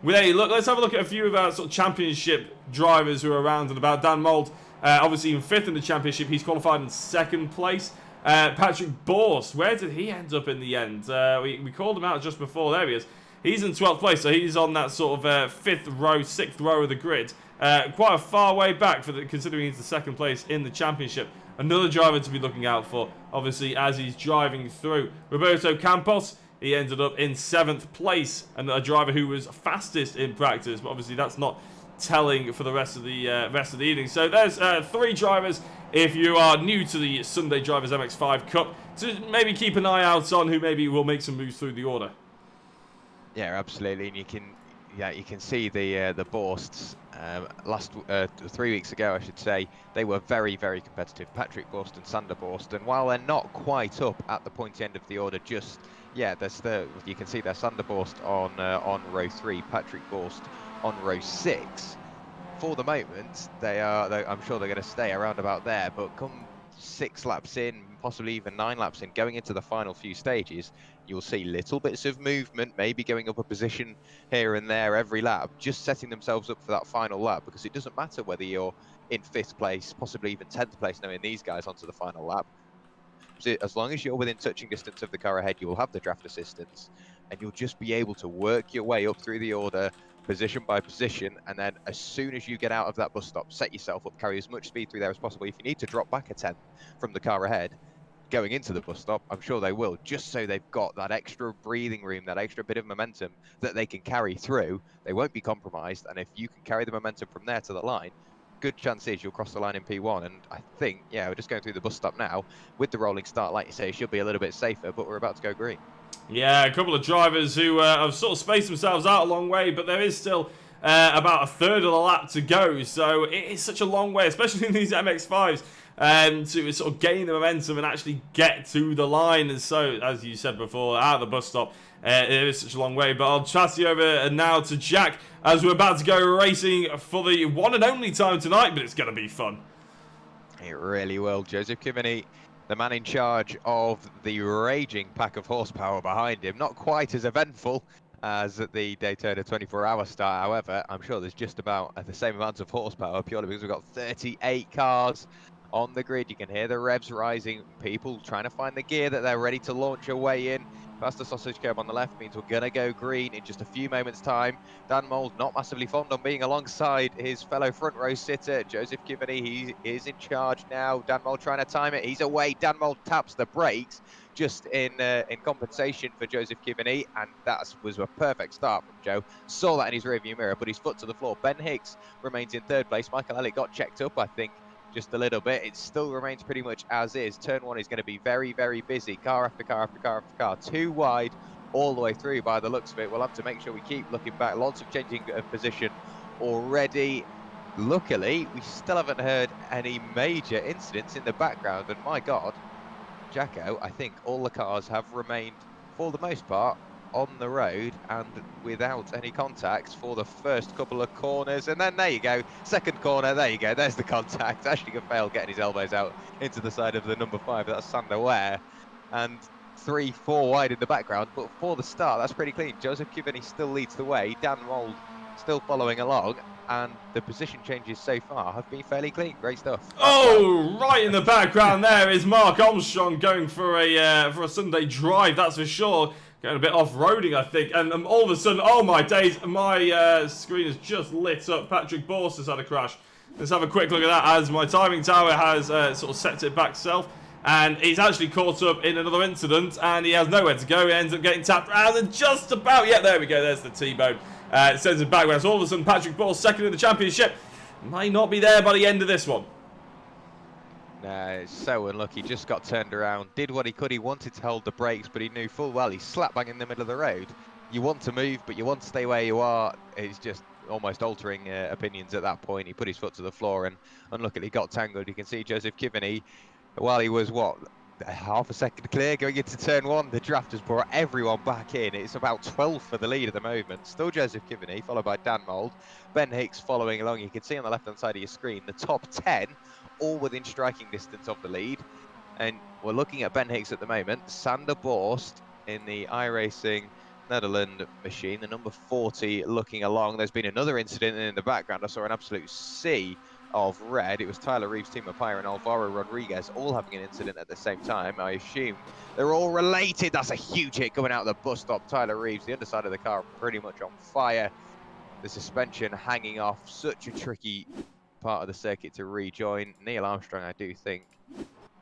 let's have a look at a few of our sort of championship drivers who are around and about. Dan Mould, obviously in 5th in the championship, he's qualified in 2nd place. Patrick Borst, where did he end up in the end? We called him out just before. There he is. He's in 12th place, so he's on that sort of 5th row, 6th row of the grid. Quite a far way back considering he's the 2nd place in the championship. Another driver to be looking out for, obviously, as he's driving through. Roberto Campos, he ended up in 7th place, and a driver who was fastest in practice, but obviously that's not telling for the rest of the evening. So there's 3 drivers, if you are new to the Sunday Drivers MX-5 Cup, to maybe keep an eye out on, who maybe will make some moves through the order. Yeah, absolutely, and you can see the Borsts last 3 weeks ago, I should say. They were very, very competitive. Patrick Borst and Sander Borst, and while they're not quite up at the pointy end of the order, you can see there's Sander Borst on row 3, Patrick Borst on row 6. For the moment, I'm sure they're going to stay around about there, but come 6 laps in, possibly even 9 laps in, going into the final few stages, you'll see little bits of movement, maybe going up a position here and there every lap, just setting themselves up for that final lap, because it doesn't matter whether you're in 5th place, possibly even 10th place, knowing these guys onto the final lap. So as long as you're within touching distance of the car ahead, you will have the draft assistance, and you'll just be able to work your way up through the order, position by position, and then as soon as you get out of that bus stop, set yourself up, carry as much speed through there as possible. If you need to drop back a 10th from the car ahead, going into the bus stop, I'm sure they will, just so they've got that extra breathing room, that extra bit of momentum that they can carry through. They won't be compromised, and if you can carry the momentum from there to the line, good chance is you'll cross the line in P1. And I think, we're just going through the bus stop now. With the rolling start, like you say, it should be a little bit safer, but we're about to go green. Yeah, a couple of drivers who have sort of spaced themselves out a long way, but there is still about a third of the lap to go, so it is such a long way, especially in these MX-5s, to sort of gain the momentum and actually get to the line. And so, as you said before, out of the bus stop, it is such a long way. But I'll pass you over now to Jack, as we're about to go racing for the one and only time tonight, but it's going to be fun. It really will. Joseph Kiveny, the man in charge of the raging pack of horsepower behind him. Not quite as eventful as at the Daytona 24-hour start. However, I'm sure there's just about the same amount of horsepower, purely because we've got 38 cars on the grid. You can hear the revs rising, people trying to find the gear that they're ready to launch away in. Past the sausage curb on the left means we're going to go green in just a few moments' time. Dan Mould not massively fond on being alongside his fellow front row sitter, Joseph Kiveny. He is in charge now. Dan Mould trying to time it. He's away. Dan Mould taps the brakes just in compensation for Joseph Kiveny, and that was a perfect start from Joe. Saw that in his rearview mirror, put his foot to the floor. Ben Hicks remains in 3rd place. Michael Elliott got checked up, I think, just a little bit. It still remains pretty much as is. Turn 1 is going to be very, very busy. Car after car after car after car. 2 wide all the way through by the looks of it. We'll have to make sure we keep looking back. Lots of changing of position already. Luckily, we still haven't heard any major incidents in the background. And my God, Jacko, I think all the cars have remained, for the most part, on the road and without any contacts for the first couple of corners. And then there you go, 2nd corner, there you go, there's the contact. Ashley Fail getting his elbows out into the side of the number 5, that's Sander Ware, and 3-4 wide in the background. But for the start, that's pretty clean. Joseph Kiveny still leads the way, Dan Mould still following along, and the position changes so far have been fairly clean. Great stuff. Oh, right in the background there is Mark Armstrong going for a Sunday drive, that's for sure. Going a bit off-roading, I think. And all of a sudden, oh my days, my screen has just lit up. Patrick Borst has had a crash. Let's have a quick look at that as my timing tower has sort of set it back self. And he's actually caught up in another incident, and he has nowhere to go. He ends up getting tapped around and just about, yeah, there we go, there's the T-bone. It sends him backwards. So all of a sudden, Patrick Borst, second in the championship, might not be there by the end of this one. No, it's so unlucky. Just got turned around, did what he could. He wanted to hold the brakes, but he knew full well he's slap bang in the middle of the road. You want to move, but you want to stay where you are. He's just almost altering opinions at that point. He put his foot to the floor and unluckily got tangled. You can see Joseph Kiveny, while he was, what, half a second clear going into turn one, the draft has brought everyone back in. It's about 12 for the lead at the moment. Still Joseph Kiveny, followed by Dan Mould. Ben Hicks following along. You can see on the left-hand side of your screen, the top 10, all within striking distance of the lead. And we're looking at Ben Hicks at the moment. Sander Borst in the iRacing Netherlands machine, the number 40, looking along. There's been another incident in the background. I saw an absolute sea of red. It was Tyler Reeves, Timo Pyre, and Alvaro Rodriguez all having an incident at the same time. I assume they're all related. That's a huge hit coming out of the bus stop. Tyler Reeves, the underside of the car pretty much on fire. The suspension hanging off. Such a tricky part of the circuit to rejoin. Neil Armstrong, I do think,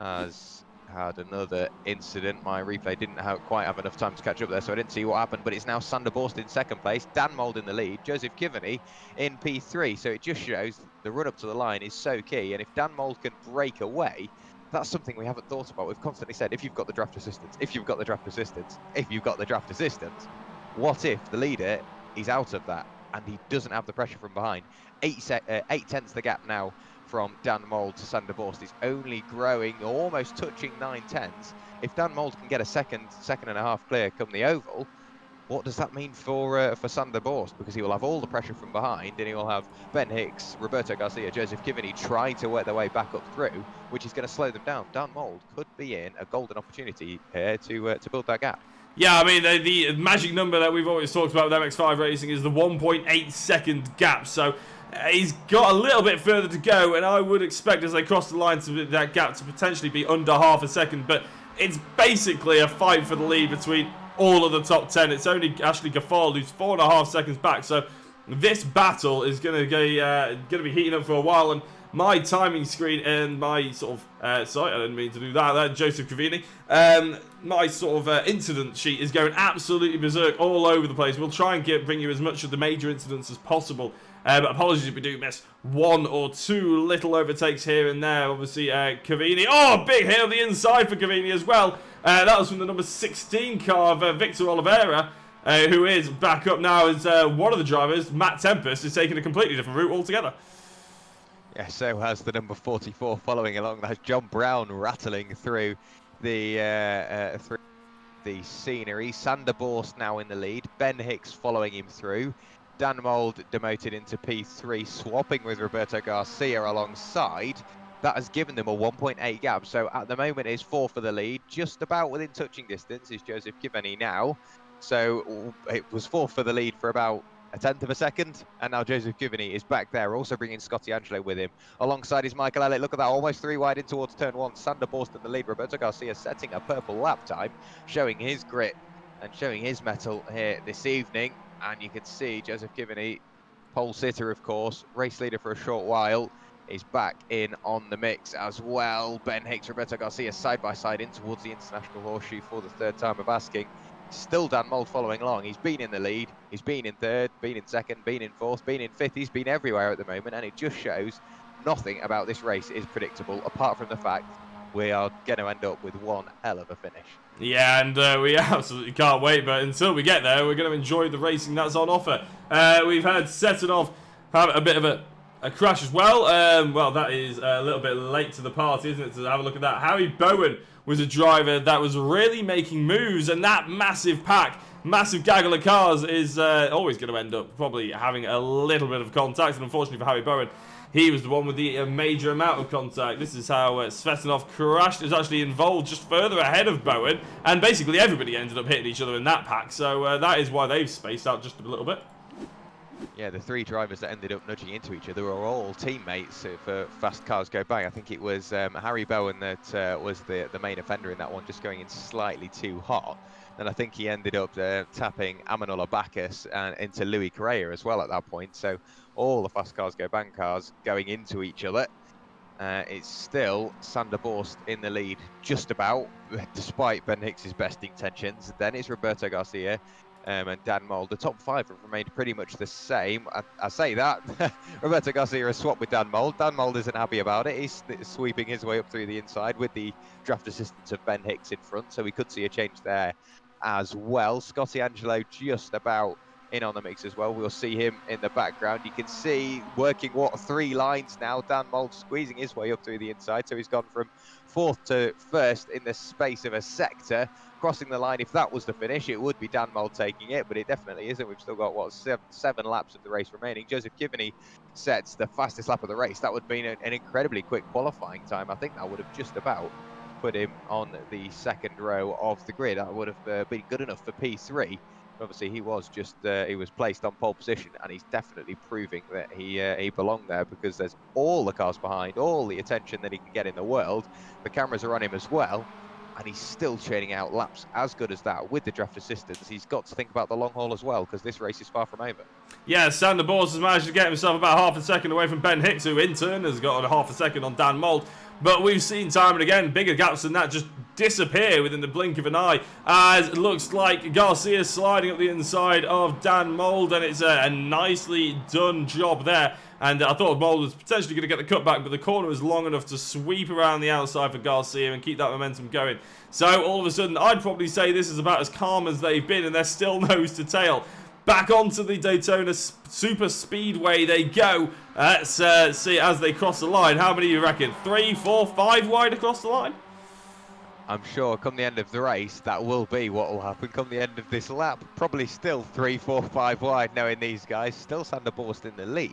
has had another incident. My replay didn't quite have enough time to catch up there, so I didn't see what happened, but it's now Sander Borst in second place, Dan Mould in the lead, Joseph Kiveny in P3, so it just shows the run up to the line is so key, and if Dan Mould can break away, that's something we haven't thought about. We've constantly said, if you've got the draft assistance, if you've got the draft assistance, if you've got the draft assistance, what if the leader is out of that and he doesn't have the pressure from behind? 8/10 the gap now from Dan Mould to Sander Borst. Is only growing, almost touching 9/10. If Dan Mould can get a second and a half clear come the oval, what does that mean for Sander Borst? Because he will have all the pressure from behind, and he will have Ben Hicks, Roberto Garcia, Joseph Kiveny trying to work their way back up through, which is going to slow them down. Dan Mould could be in a golden opportunity here to build that gap. Yeah, I mean, the magic number that we've always talked about with MX-5 racing is the 1.8 second gap. So he's got a little bit further to go, and I would expect as they cross the line to that gap to potentially be under half a second. But it's basically a fight for the lead between all of the top 10. It's only Ashley Gaffard who's 4.5 seconds back. So this battle is going to be heating up for a while. And my timing screen and my sort of sorry, I didn't mean to do that. Joseph Kiveny. My sort of incident sheet is going absolutely berserk all over the place. We'll try and bring you as much of the major incidents as possible. But apologies if we do miss one or two little overtakes here and there. Obviously, Kiveny. Oh, big hit on the inside for Kiveny as well. That was from the number 16 car of Victor Oliveira, who is back up now as one of the drivers. Matt Tempest is taking a completely different route altogether. Yeah, so has the number 44 following along. That's John Brown rattling through the scenery. Sander Borst now in the lead. Ben Hicks following him through. Dan Mould demoted into P3, swapping with Roberto Garcia alongside. That has given them a 1.8 gap. So at the moment it's 4 for the lead. Just about within touching distance is Joseph Kiveny now. So it was 4 for the lead for about 1/10 of a second, and now Joseph Kiveny is back there, also bringing Scotty Angelo with him. Alongside is Michael Elliott. Look at that, almost 3 wide in towards turn 1. Sander Borst in the lead. Roberto Garcia setting a purple lap time, showing his grit and showing his mettle here this evening. And you can see Joseph Kiveny, pole sitter of course, race leader for a short while, is back in on the mix as well. Ben Hicks, Roberto Garcia side by side in towards the International Horseshoe for the 3rd time of asking. Still Dan Mould following along. He's been in the lead, he's been in 3rd, been in 2nd, been in 4th, been in 5th. He's been everywhere at the moment, and it just shows nothing about this race is predictable, apart from the fact we are going to end up with one hell of a finish. Yeah, and we absolutely can't wait, but until we get there, we're going to enjoy the racing that's on offer. We've had Setonov have a bit of a crash as well. Well, that is a little bit late to the party, isn't it, to have a look at that. Harry Bowen was a driver that was really making moves, and that massive pack, massive gaggle of cars is always going to end up probably having a little bit of contact, and unfortunately for Harry Bowen, he was the one with the major amount of contact. This is how Svetlana crashed. It was actually involved just further ahead of Bowen, and basically everybody ended up hitting each other in that pack, so that is why they've spaced out just a little bit. Yeah, the three drivers that ended up nudging into each other were all teammates for Fast Cars Go Bang. I think it was Harry Bowen that was the main offender in that one, just going in slightly too hot. And I think he ended up tapping Amanullah Bacchus and into Louis Correa as well at that point. So all the Fast Cars Go Bang cars going into each other. It's still Sander Borst in the lead, just about, despite Ben Hicks's best intentions. Then it's Roberto Garcia and Dan Mold. The top five have remained pretty much the same. I say that. Roberto Garcia has swapped with Dan Mold. Dan Mold isn't happy about it. He's sweeping his way up through the inside with the draft assistance of Ben Hicks in front, so we could see a change there as well. Scotty Angelo just about in on the mix as well. We'll see him in the background. You can see working three lines now. Dan Mold squeezing his way up through the inside, so he's gone from fourth to first in the space of a sector. Crossing the line, if that was the finish, it would be Dan Mold taking it, but it definitely isn't. We've still got, what, seven laps of the race remaining. Joseph Kivney sets the fastest lap of the race. That would have been an incredibly quick qualifying time. I think that would have just about put him on the second row of the grid. That would have been good enough for P3. Obviously, he was placed on pole position, and he's definitely proving that he belonged there, because there's all the cars behind, all the attention that he can get in the world. The cameras are on him as well, and he's still churning out laps as good as that with the draft assistance. He's got to think about the long haul as well, because this race is far from over. Yeah, Sander Borst has managed to get himself about half a second away from Ben Hicks, who in turn has got a half a second on Dan Mold. But we've seen time and again bigger gaps than that just disappear within the blink of an eye, as it looks like Garcia sliding up the inside of Dan Mold, and it's a nicely done job there. And I thought Mold was potentially going to get the cutback, but the corner was long enough to sweep around the outside for Garcia and keep that momentum going. So all of a sudden, I'd probably say this is about as calm as they've been, and they're still nose to tail. Back onto the Daytona Super Speedway they go. Let's see as they cross the line. How many do you reckon? 3, 4, 5 wide across the line? I'm sure come the end of the race, that will be what will happen. Come the end of this lap, probably still 3, 4, 5 wide, knowing these guys. Still Sander Borst in the lead.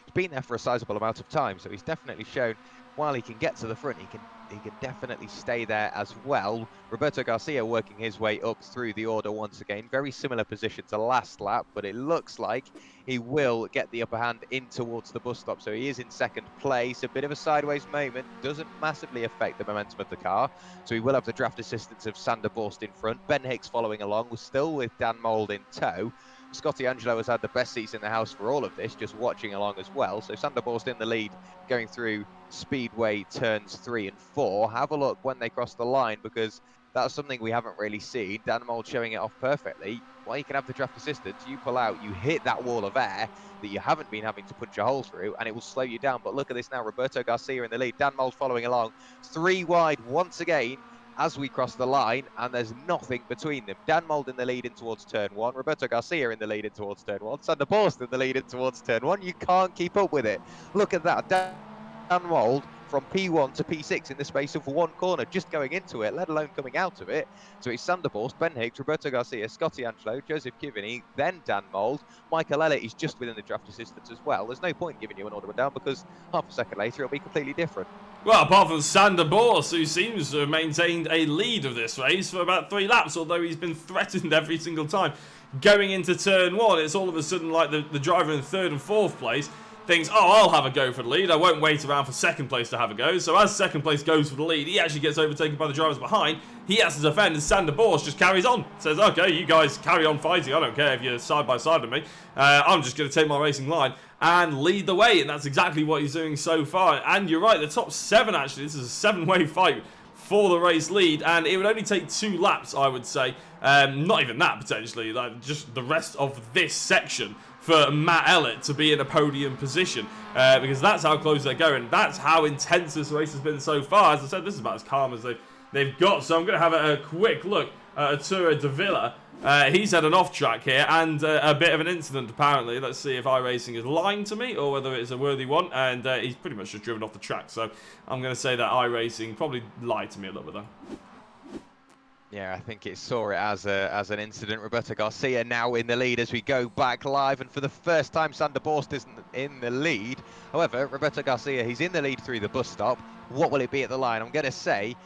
He's been there for a sizable amount of time, so he's definitely shown while he can get to the front, he can definitely stay there as well. Roberto Garcia working his way up through the order once again. Very similar position to last lap, but it looks like he will get the upper hand in towards the bus stop. So he is in second place. A bit of a sideways moment. Doesn't massively affect the momentum of the car. So he will have the draft assistance of Sander Borst in front. Ben Hicks following along, was still with Dan Mold in tow. Scotty Angelo has had the best seats in the house for all of this, just watching along as well. So Sander Borst in the lead, going through Speedway turns 3 and 4. Have a look when they cross the line, because that's something we haven't really seen. Dan Mold showing it off perfectly. Well, you can have the draft assistance, you pull out, you hit that wall of air that you haven't been having to punch a hole through, and it will slow you down. But look at this now, Roberto Garcia in the lead, Dan Mold following along. 3 wide once again as we cross the line, and there's nothing between them. Dan Mold in the lead in towards turn 1, Roberto Garcia in the lead in towards turn 1, Sander Borst in the lead in towards turn 1. You can't keep up with it. Look at that, Dan Mold from P1 to P6 in the space of 1 corner, just going into it, let alone coming out of it. So it's Sander Borst, Ben Hicks, Roberto Garcia, Scotty Angelo, Joseph Kivney, then Dan Mold. Michael Elliott is just within the draft assistance as well. There's no point giving you an order down, because half a second later it'll be completely different. Well, apart from Sander Borst, who seems to have maintained a lead of this race for about 3 laps, although he's been threatened every single time. Going into turn 1, it's all of a sudden like the driver in 3rd and 4th place thinks, oh, I'll have a go for the lead. I won't wait around for 2nd place to have a go. So as 2nd place goes for the lead, he actually gets overtaken by the drivers behind. He has to defend, and Sander Borst just carries on. Says, okay, you guys carry on fighting. I don't care if you're side by side with me. I'm just going to take my racing line and lead the way. And that's exactly what he's doing so far. And you're right, the top 7, actually, this is a 7-way fight for the race lead. And it would only take 2 laps, I would say. Not even that, potentially. Like, just the rest of this section for Matt Elliott to be in a podium position, because that's how close they're going. That's how intense this race has been so far. As I said, this is about as calm as they've got. So I'm going to have a quick look at Arturo Davila. He's had an off-track here and a bit of an incident, apparently. Let's see if iRacing is lying to me or whether it's a worthy one. And he's pretty much just driven off the track. So I'm going to say that iRacing probably lied to me a little bit there. Yeah, I think it saw it as an incident. Roberto Garcia now in the lead as we go back live, and for the first time Sander Borst isn't in the lead. However, Roberto Garcia, he's in the lead through the bus stop. What will it be at the line? I'm going to say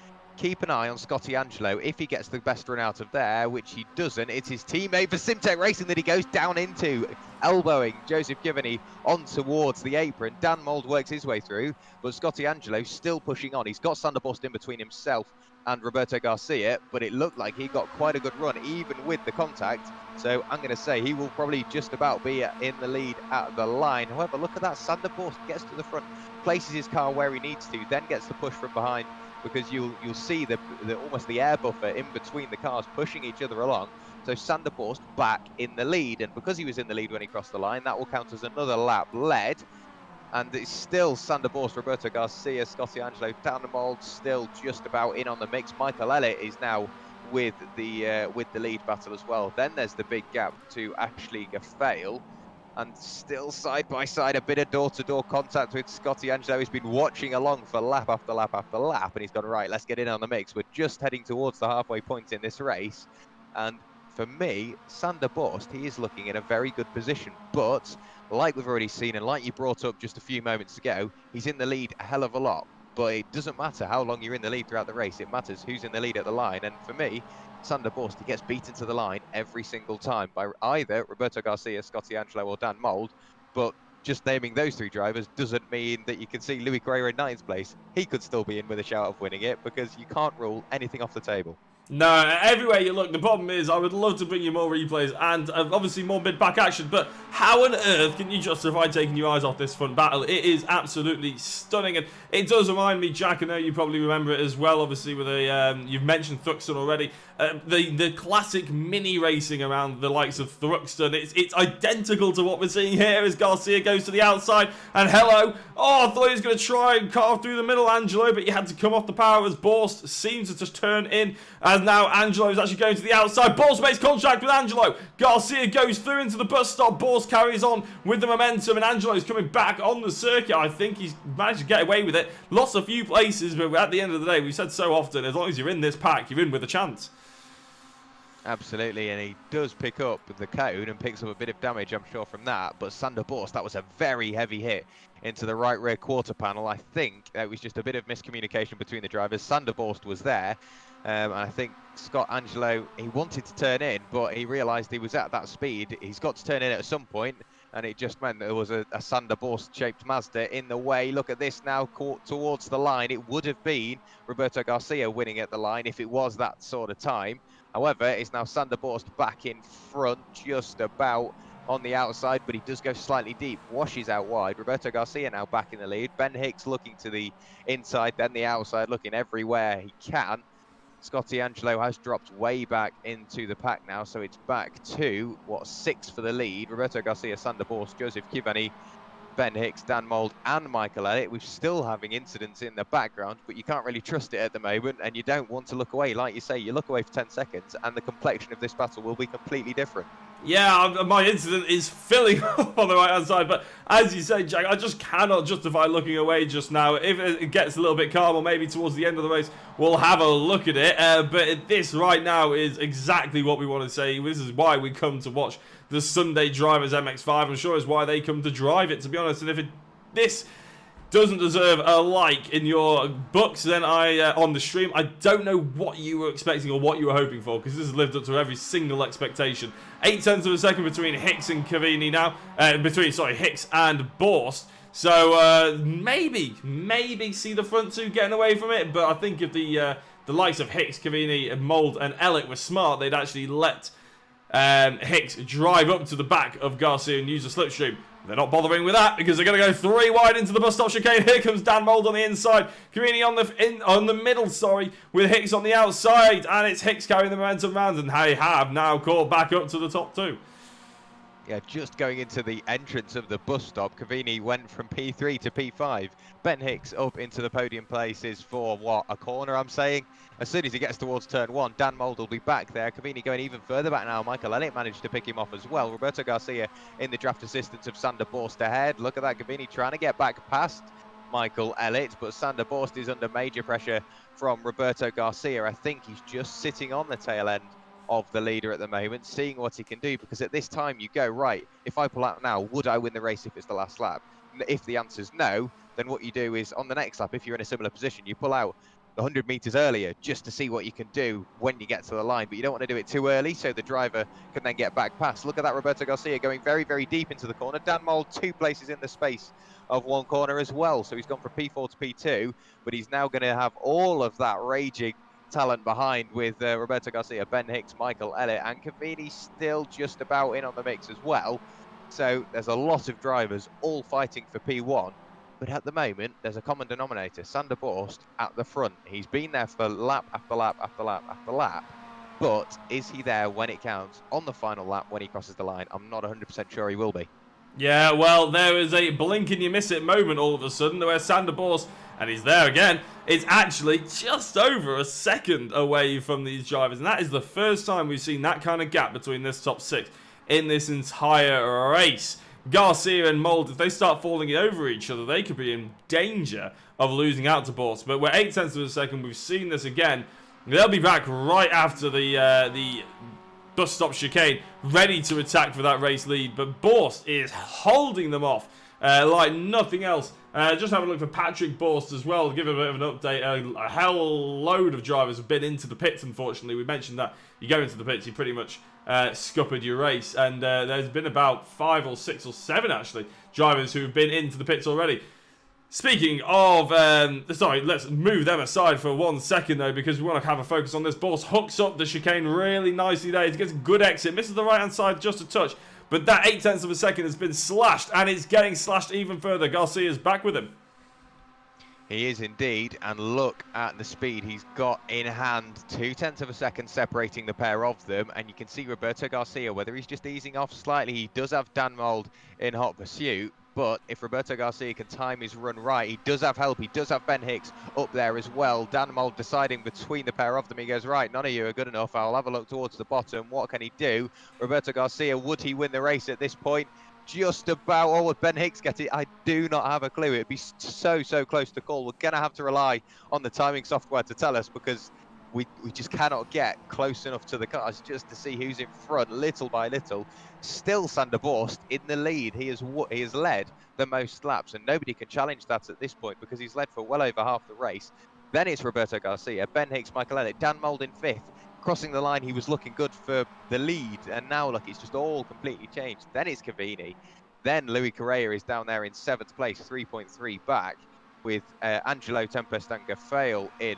keep an eye on Scotty Angelo. If he gets the best run out of there, which he doesn't, it's his teammate for Simtek Racing that he goes down into, elbowing Joseph Givney on towards the apron. Dan Mould works his way through, but Scotty Angelo still pushing on. He's got Sander Bost in between himself and Roberto Garcia, but it looked like he got quite a good run, even with the contact. So I'm going to say he will probably just about be in the lead at the line. However, look at that. Sander Bost gets to the front, places his car where he needs to, then gets the push from behind, because you'll see the almost the air buffer in between the cars pushing each other along. So Sander Bost back in the lead, and because he was in the lead when he crossed the line, that will count as another lap led. And it's still Sander Bost, Roberto Garcia, Scotty Angelo, Dan Mould still just about in on the mix. Michael Elliott is now with the lead battle as well. Then there's the big gap to Ashley Gafail, and still side by side a bit of door-to-door contact with Scotty Angelo. He's been watching along for lap after lap after lap, and he's gone, right, let's get in on the mix. We're just heading towards the halfway point in this race, and for me, Sander Bost, he is looking in a very good position, but like we've already seen, and like you brought up just a few moments ago, he's in the lead a hell of a lot. But it doesn't matter how long you're in the lead throughout the race, it matters who's in the lead at the line. And for me, Sander Bost, he gets beaten to the line every single time by either Roberto Garcia, Scotty Angelo or Dan Mould. But just naming those three drivers doesn't mean that you can see Louis Carrera in 9th place. He could still be in with a shout of winning it, because you can't rule anything off the table. No, everywhere you look, the problem is I would love to bring you more replays and obviously more mid-pack action, but how on earth can you justify taking your eyes off this front battle? It is absolutely stunning, and it does remind me, Jack, I know you probably remember it as well, obviously, with you've mentioned Thruxton already, the classic mini racing around the likes of Thruxton. It's identical to what we're seeing here as Garcia goes to the outside, and hello, I thought he was going to try and carve through the middle, Angelo, but you had to come off the power as Bost seems to just turn in, as now Angelo is actually going to the outside. Bost makes contact with Angelo. Garcia goes through into the bus stop. Bost carries on with the momentum, and Angelo's coming back on the circuit. I think he's managed to get away with it. Lost a few places, but at the end of the day, we've said so often, as long as you're in this pack, you're in with a chance. Absolutely, and he does pick up the cone and picks up a bit of damage, I'm sure, from that. But Sander Bost, that was a very heavy hit into the right rear quarter panel. I think it was just a bit of miscommunication between the drivers. Sander Bost was there, and I think Scott Angelo, he wanted to turn in, but he realised he was at that speed. He's got to turn in at some point, and it just meant there was a Sander Bost-shaped Mazda in the way. Look at this now, caught towards the line. It would have been Roberto Garcia winning at the line if it was that sort of time. However, it's now Sander Bost back in front, just about on the outside, but he does go slightly deep, washes out wide. Roberto Garcia now back in the lead. Ben Hicks looking to the inside, then the outside, looking everywhere he can. Scotty Angelo has dropped way back into the pack now, so it's back to, 6 for the lead. Roberto Garcia, Sander Bost, Joseph Kivani, Ben Hicks, Dan Mould and Michael Elliott. We're still having incidents in the background, but you can't really trust it at the moment, and you don't want to look away. Like you say, you look away for 10 seconds and the complexion of this battle will be completely different. Yeah, my incident is filling up on the right-hand side, but as you say, Jack, I just cannot justify looking away just now. If it gets a little bit calmer, maybe towards the end of the race, we'll have a look at it. But this right now is exactly what we want to say. This is why we come to watch the Sunday Drivers MX-5. I'm sure it's why they come to drive it, to be honest. And if this doesn't deserve a like in your books, then on the stream, I don't know what you were expecting or what you were hoping for, because this has lived up to every single expectation. 0.8 of a second between Hicks and Cavini now, Hicks and Bost. So maybe see the front two getting away from it, but I think if the likes of Hicks, Cavini, Mould and Elliott were smart, they'd actually let Hicks drive up to the back of Garcia and use the slipstream. They're not bothering with that, because they're going to go 3 wide into the bus stop chicane. Here comes Dan Mould on the inside, Carini on the middle, with Hicks on the outside, and it's Hicks carrying the momentum round, and they have now caught back up to the top 2. Yeah, just going into the entrance of the bus stop, Cavini went from P3 to P5. Ben Hicks up into the podium places for, a corner, I'm saying. As soon as he gets towards turn 1, Dan Mould will be back there. Cavini going even further back now. Michael Elliott managed to pick him off as well. Roberto Garcia in the draft assistance of Sander Bost ahead. Look at that, Cavini trying to get back past Michael Elliott, but Sander Bost is under major pressure from Roberto Garcia. I think he's just sitting on the tail end of the leader at the moment, seeing what he can do, because at this time you go, right, if I pull out now, would I win the race if it's the last lap? If the answer's no, then what you do is on the next lap, if you're in a similar position, you pull out 100 meters earlier just to see what you can do when you get to the line, but you don't want to do it too early so the driver can then get back past. Look at that, Roberto Garcia going very, very deep into the corner. Dan Mold 2 places in the space of 1 corner as well, so he's gone from P4 to P2, but he's now going to have all of that raging talent behind with Roberto Garcia, Ben Hicks, Michael Elliott, and Cavini still just about in on the mix as well. So there's a lot of drivers all fighting for P1. But at the moment, there's a common denominator. Sander Borst at the front. He's been there for lap after lap after lap after lap. But is he there when it counts on the final lap when he crosses the line? I'm not 100% sure he will be. Yeah, well, there is a blink and you miss it moment all of a sudden where Sander Borst, and he's there again, is actually just over a second away from these drivers. And that is the first time we've seen that kind of gap between this top 6 in this entire race. Garcia and Mold, if they start falling over each other, they could be in danger of losing out to Borst. But we're 0.8 of a second. We've seen this again. They'll be back right after the bus stop chicane, ready to attack for that race lead. But Borst is holding them off like nothing else. Just have a look for Patrick Borst as well. Give him a bit of an update. A hell load of drivers have been into the pits, unfortunately. We mentioned that you go into the pits, you pretty much scuppered your race. And there's been about 5 or 6 or 7, actually, drivers who have been into the pits already. Speaking of, sorry, let's move them aside for 1 second, though, because we want to have a focus on this. Borst hooks up the chicane really nicely there. He gets a good exit, misses the right-hand side just a touch. But that 0.8 of a second has been slashed, and it's getting slashed even further. Garcia's back with him. He is indeed, and look at the speed he's got in hand. 0.2 of a second separating the pair of them, and you can see Roberto Garcia, whether he's just easing off slightly, he does have Dan Mold in hot pursuit. But if Roberto Garcia can time his run right, he does have help. He does have Ben Hicks up there as well. Dan Mold deciding between the pair of them. He goes, right, none of you are good enough. I'll have a look towards the bottom. What can he do? Roberto Garcia, would he win the race at this point? Just about. Oh, would Ben Hicks get it? I do not have a clue. It'd be so close to call. We're going to have to rely on the timing software to tell us, because we just cannot get close enough to the cars just to see who's in front, little by little. Still Sander Borst in the lead. He has led the most laps, and nobody can challenge that at this point because he's led for well over half the race. Then it's Roberto Garcia, Ben Hicks, Michael Elliott, Dan Mold in 5th. Crossing the line, he was looking good for the lead, and now look, it's just all completely changed. Then it's Cavini. Then Louis Correa is down there in 7th place, 3.3 back, with Angelo Tempest and Gafael in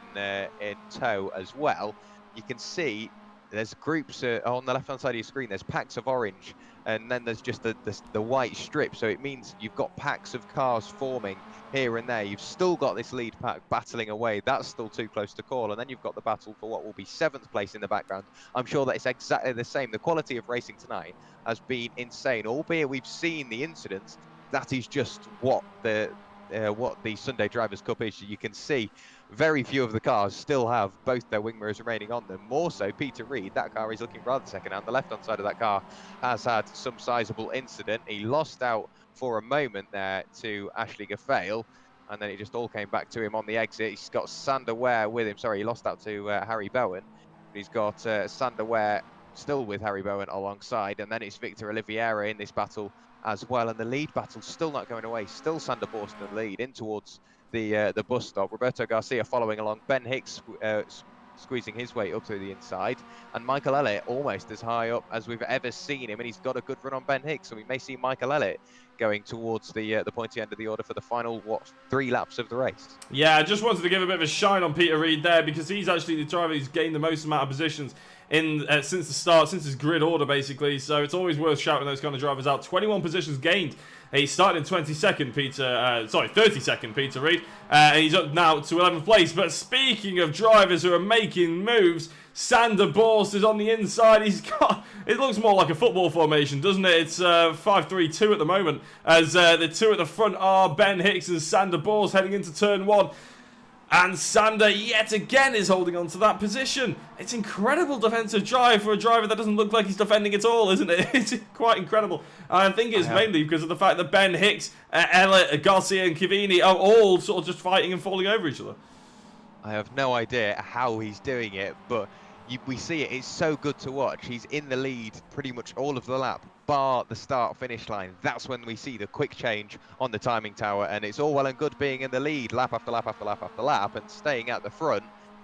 tow as well. You can see there's groups on the left-hand side of your screen. There's packs of orange, and then there's just the white strip. So it means you've got packs of cars forming here and there. You've still got this lead pack battling away. That's still too close to call. And then you've got the battle for what will be 7th place in the background. I'm sure that it's exactly the same. The quality of racing tonight has been insane. Albeit we've seen the incidents, that is just what the Sunday Drivers' Cup is. You can see very few of the cars still have both their wing mirrors remaining on them. More so, Peter Reid, that car is looking rather second-hand. The left-hand side of that car has had some sizable incident. He lost out for a moment there to Ashley Gafael, and then it just all came back to him on the exit. He's got Sander Ware with him. Sorry, he lost out to Harry Bowen. He's got Sander Ware still with Harry Bowen alongside, and then it's Victor Oliveira in this battle as well. And the lead battle's still not going away. Still Sander Borst in the lead in towards the bus stop. Roberto Garcia following along. Ben Hicks squeezing his way up through the inside, and Michael Elliott almost as high up as we've ever seen him, and he's got a good run on Ben Hicks, so we may see Michael Elliott going towards the pointy end of the order for the final 3 laps of the race. Yeah, I just wanted to give a bit of a shine on Peter Reid there, because he's actually the driver who's gained the most amount of positions in since the start, since his grid order basically. So it's always worth shouting those kind of drivers out. 21 positions gained. He started in 32nd, Peter Reid, and he's up now to 11th place. But speaking of drivers who are making moves, Sander Borst is on the inside. He's got, it looks more like a football formation, doesn't it? It's 5-3-2 at the moment, as the 2 at the front are Ben Hicks and Sander Borst heading into turn 1. And Sander, yet again, is holding on to that position. It's incredible defensive drive for a driver that doesn't look like he's defending at all, isn't it? It's quite incredible. And I think it's mainly because of the fact that Ben Hicks, Elliott, Garcia and Cavini are all sort of just fighting and falling over each other. I have no idea how he's doing it, but we see it. It's so good to watch. He's in the lead pretty much all of the lap. bar the start finish line, that's when we see the quick change on the timing tower. And it's all well and good being in the lead lap after lap after lap after lap and staying at the front,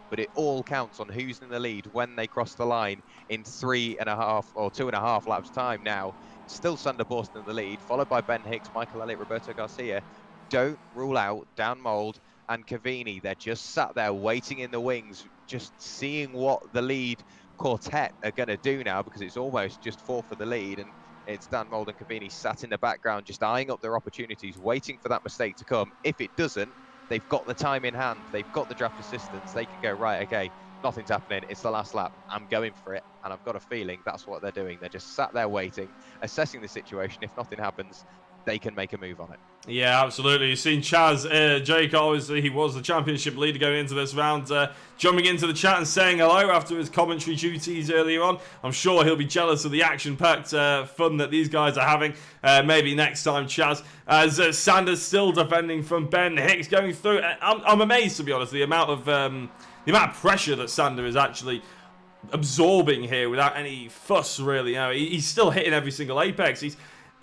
but it all counts on who's in the lead when they cross the line in 3.5 or 2.5 laps time. Now still Sander Borst in the lead, followed by Ben Hicks, Michael Elliott, Roberto Garcia. Don't rule out Dan Mould and Cavini. They're just sat there waiting in the wings, just seeing what the lead quartet are going to do now, because it's almost just four for the lead, and it's Dan Mould and Cavini sat in the background just eyeing up their opportunities, waiting for that mistake to come. If it doesn't, they've got the time in hand, they've got the draft assistance, they can go, right, okay, nothing's happening, it's the last lap, I'm going for it. And I've got a feeling that's what they're doing. They're just sat there waiting, assessing the situation. If nothing happens, they can make a move on it. Yeah, absolutely. You've seen Chaz Draycott, obviously he was the championship leader going into this round, jumping into the chat and saying hello after his commentary duties earlier on. I'm sure he'll be jealous of the action-packed fun that these guys are having. Maybe next time, Chaz. As Sanders still defending from Ben Hicks going through. I'm amazed, to be honest, the amount of pressure that Sander is actually absorbing here without any fuss, really. You know, he's still hitting every single apex.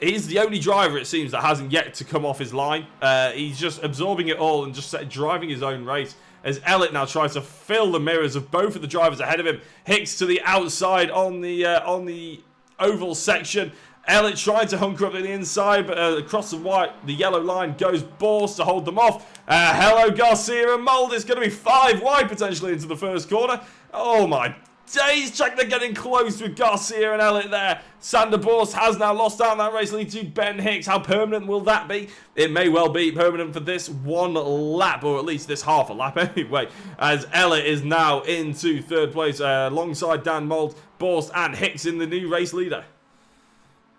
He's the only driver, it seems, that hasn't yet to come off his line. He's just absorbing it all and just driving his own race. As Elliott now tries to fill the mirrors of both of the drivers ahead of him. Hicks to the outside on the oval section. Elliott trying to hunker up to the inside, but across the yellow line goes Borst to hold them off. Hello, Garcia and Mould. It's going to be 5 wide potentially into the first corner. Oh my days, check, they're getting close with Garcia and Elliott there. Sander Borst has now lost out that race lead to Ben Hicks. How permanent will that be? It may well be permanent for this one lap, or at least this half a lap anyway, as Elliott is now into third place alongside Dan Mould, Borst and Hicks in the new race leader.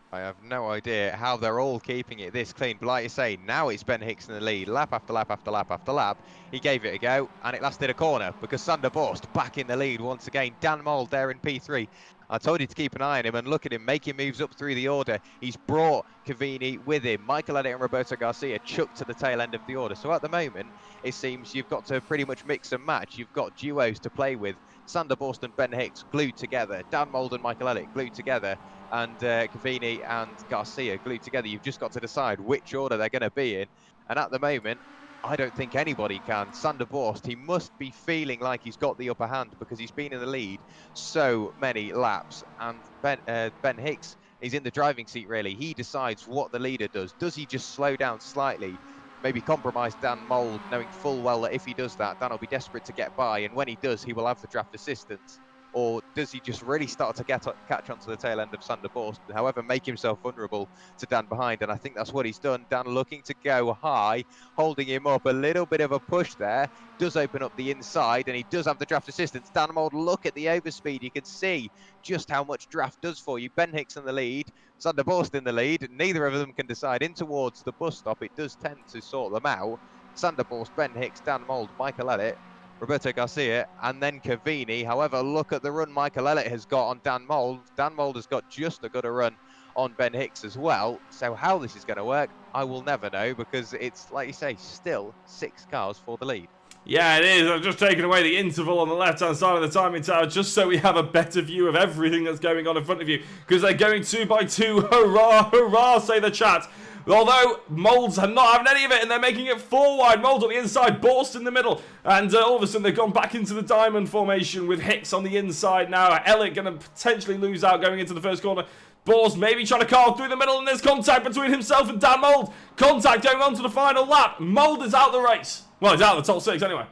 I have no idea how they're all keeping it this clean, but like you say, now it's Ben Hicks in the lead, lap after lap after lap after lap. He gave it a go, and it lasted a corner, because Sander Borst back in the lead once again. Dan Mould there in P3. I told you to keep an eye on him, and look at him making moves up through the order. He's brought Cavini with him. Michael Elliott and Roberto Garcia chucked to the tail end of the order. So at the moment, it seems you've got to pretty much mix and match. You've got duos to play with. Sander Borst and Ben Hicks glued together. Dan Mould and Michael Elliott glued together. And Cavini and Garcia glued together. You've just got to decide which order they're going to be in. And at the moment, I don't think anybody can. Sander Borst, he must be feeling like he's got the upper hand, because he's been in the lead so many laps. And Ben Hicks is in the driving seat, really. He decides what the leader does. Does he just slow down slightly? Maybe compromise Dan Mould, knowing full well that if he does that, Dan will be desperate to get by. And when he does, he will have the draft assistance. Or does he just really start to catch onto the tail end of Sander Borst, however, make himself vulnerable to Dan behind? And I think that's what he's done. Dan looking to go high, holding him up. A little bit of a push there. Does open up the inside, and he does have the draft assistance. Dan Mould, look at the overspeed. You can see just how much draft does for you. Ben Hicks in the lead, Sander Borst in the lead. Neither of them can decide in towards the bus stop. It does tend to sort them out. Sander Borst, Ben Hicks, Dan Mould, Michael Elliott, Roberto Garcia, and then Cavini. However, look at the run Michael Elliott has got on Dan Mould. Dan Mould has got just as good a run on Ben Hicks as well. So how this is going to work, I will never know, because it's, like you say, still 6 cars for the lead. Yeah, it is. I've just taken away the interval on the left-hand side of the timing tower just so we have a better view of everything that's going on in front of you, because they're going 2 by 2. Hurrah, hurrah, say the chat. Although Mould's not having any of it, and they're making it 4 wide. Mould on the inside, Borst in the middle. And all of a sudden, they've gone back into the diamond formation with Hicks on the inside now. Elliott going to potentially lose out going into the first corner. Borst maybe trying to carve through the middle, and there's contact between himself and Dan Mould. Contact going on to the final lap. Mould is out the race. Well, he's out of the top 6 anyway.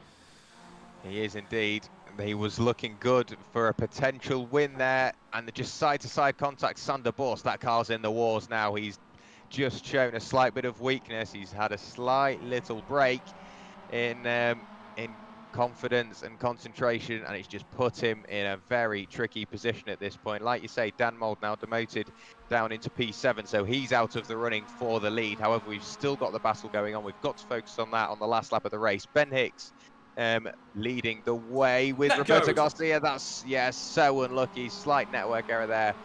He is indeed. He was looking good for a potential win there. And just side-to-side contact, Sander Borst. That car's in the wars now. He's just shown a slight bit of weakness. He's had a slight little break in confidence and concentration, and it's just put him in a very tricky position at this point. Like you say, Dan Mould now demoted down into P7, so he's out of the running for the lead. However, we've still got the battle going on. We've got to focus on that on the last lap of the race. Ben Hicks leading the way with Roberto Garcia. That's, yeah, so unlucky. Slight network error there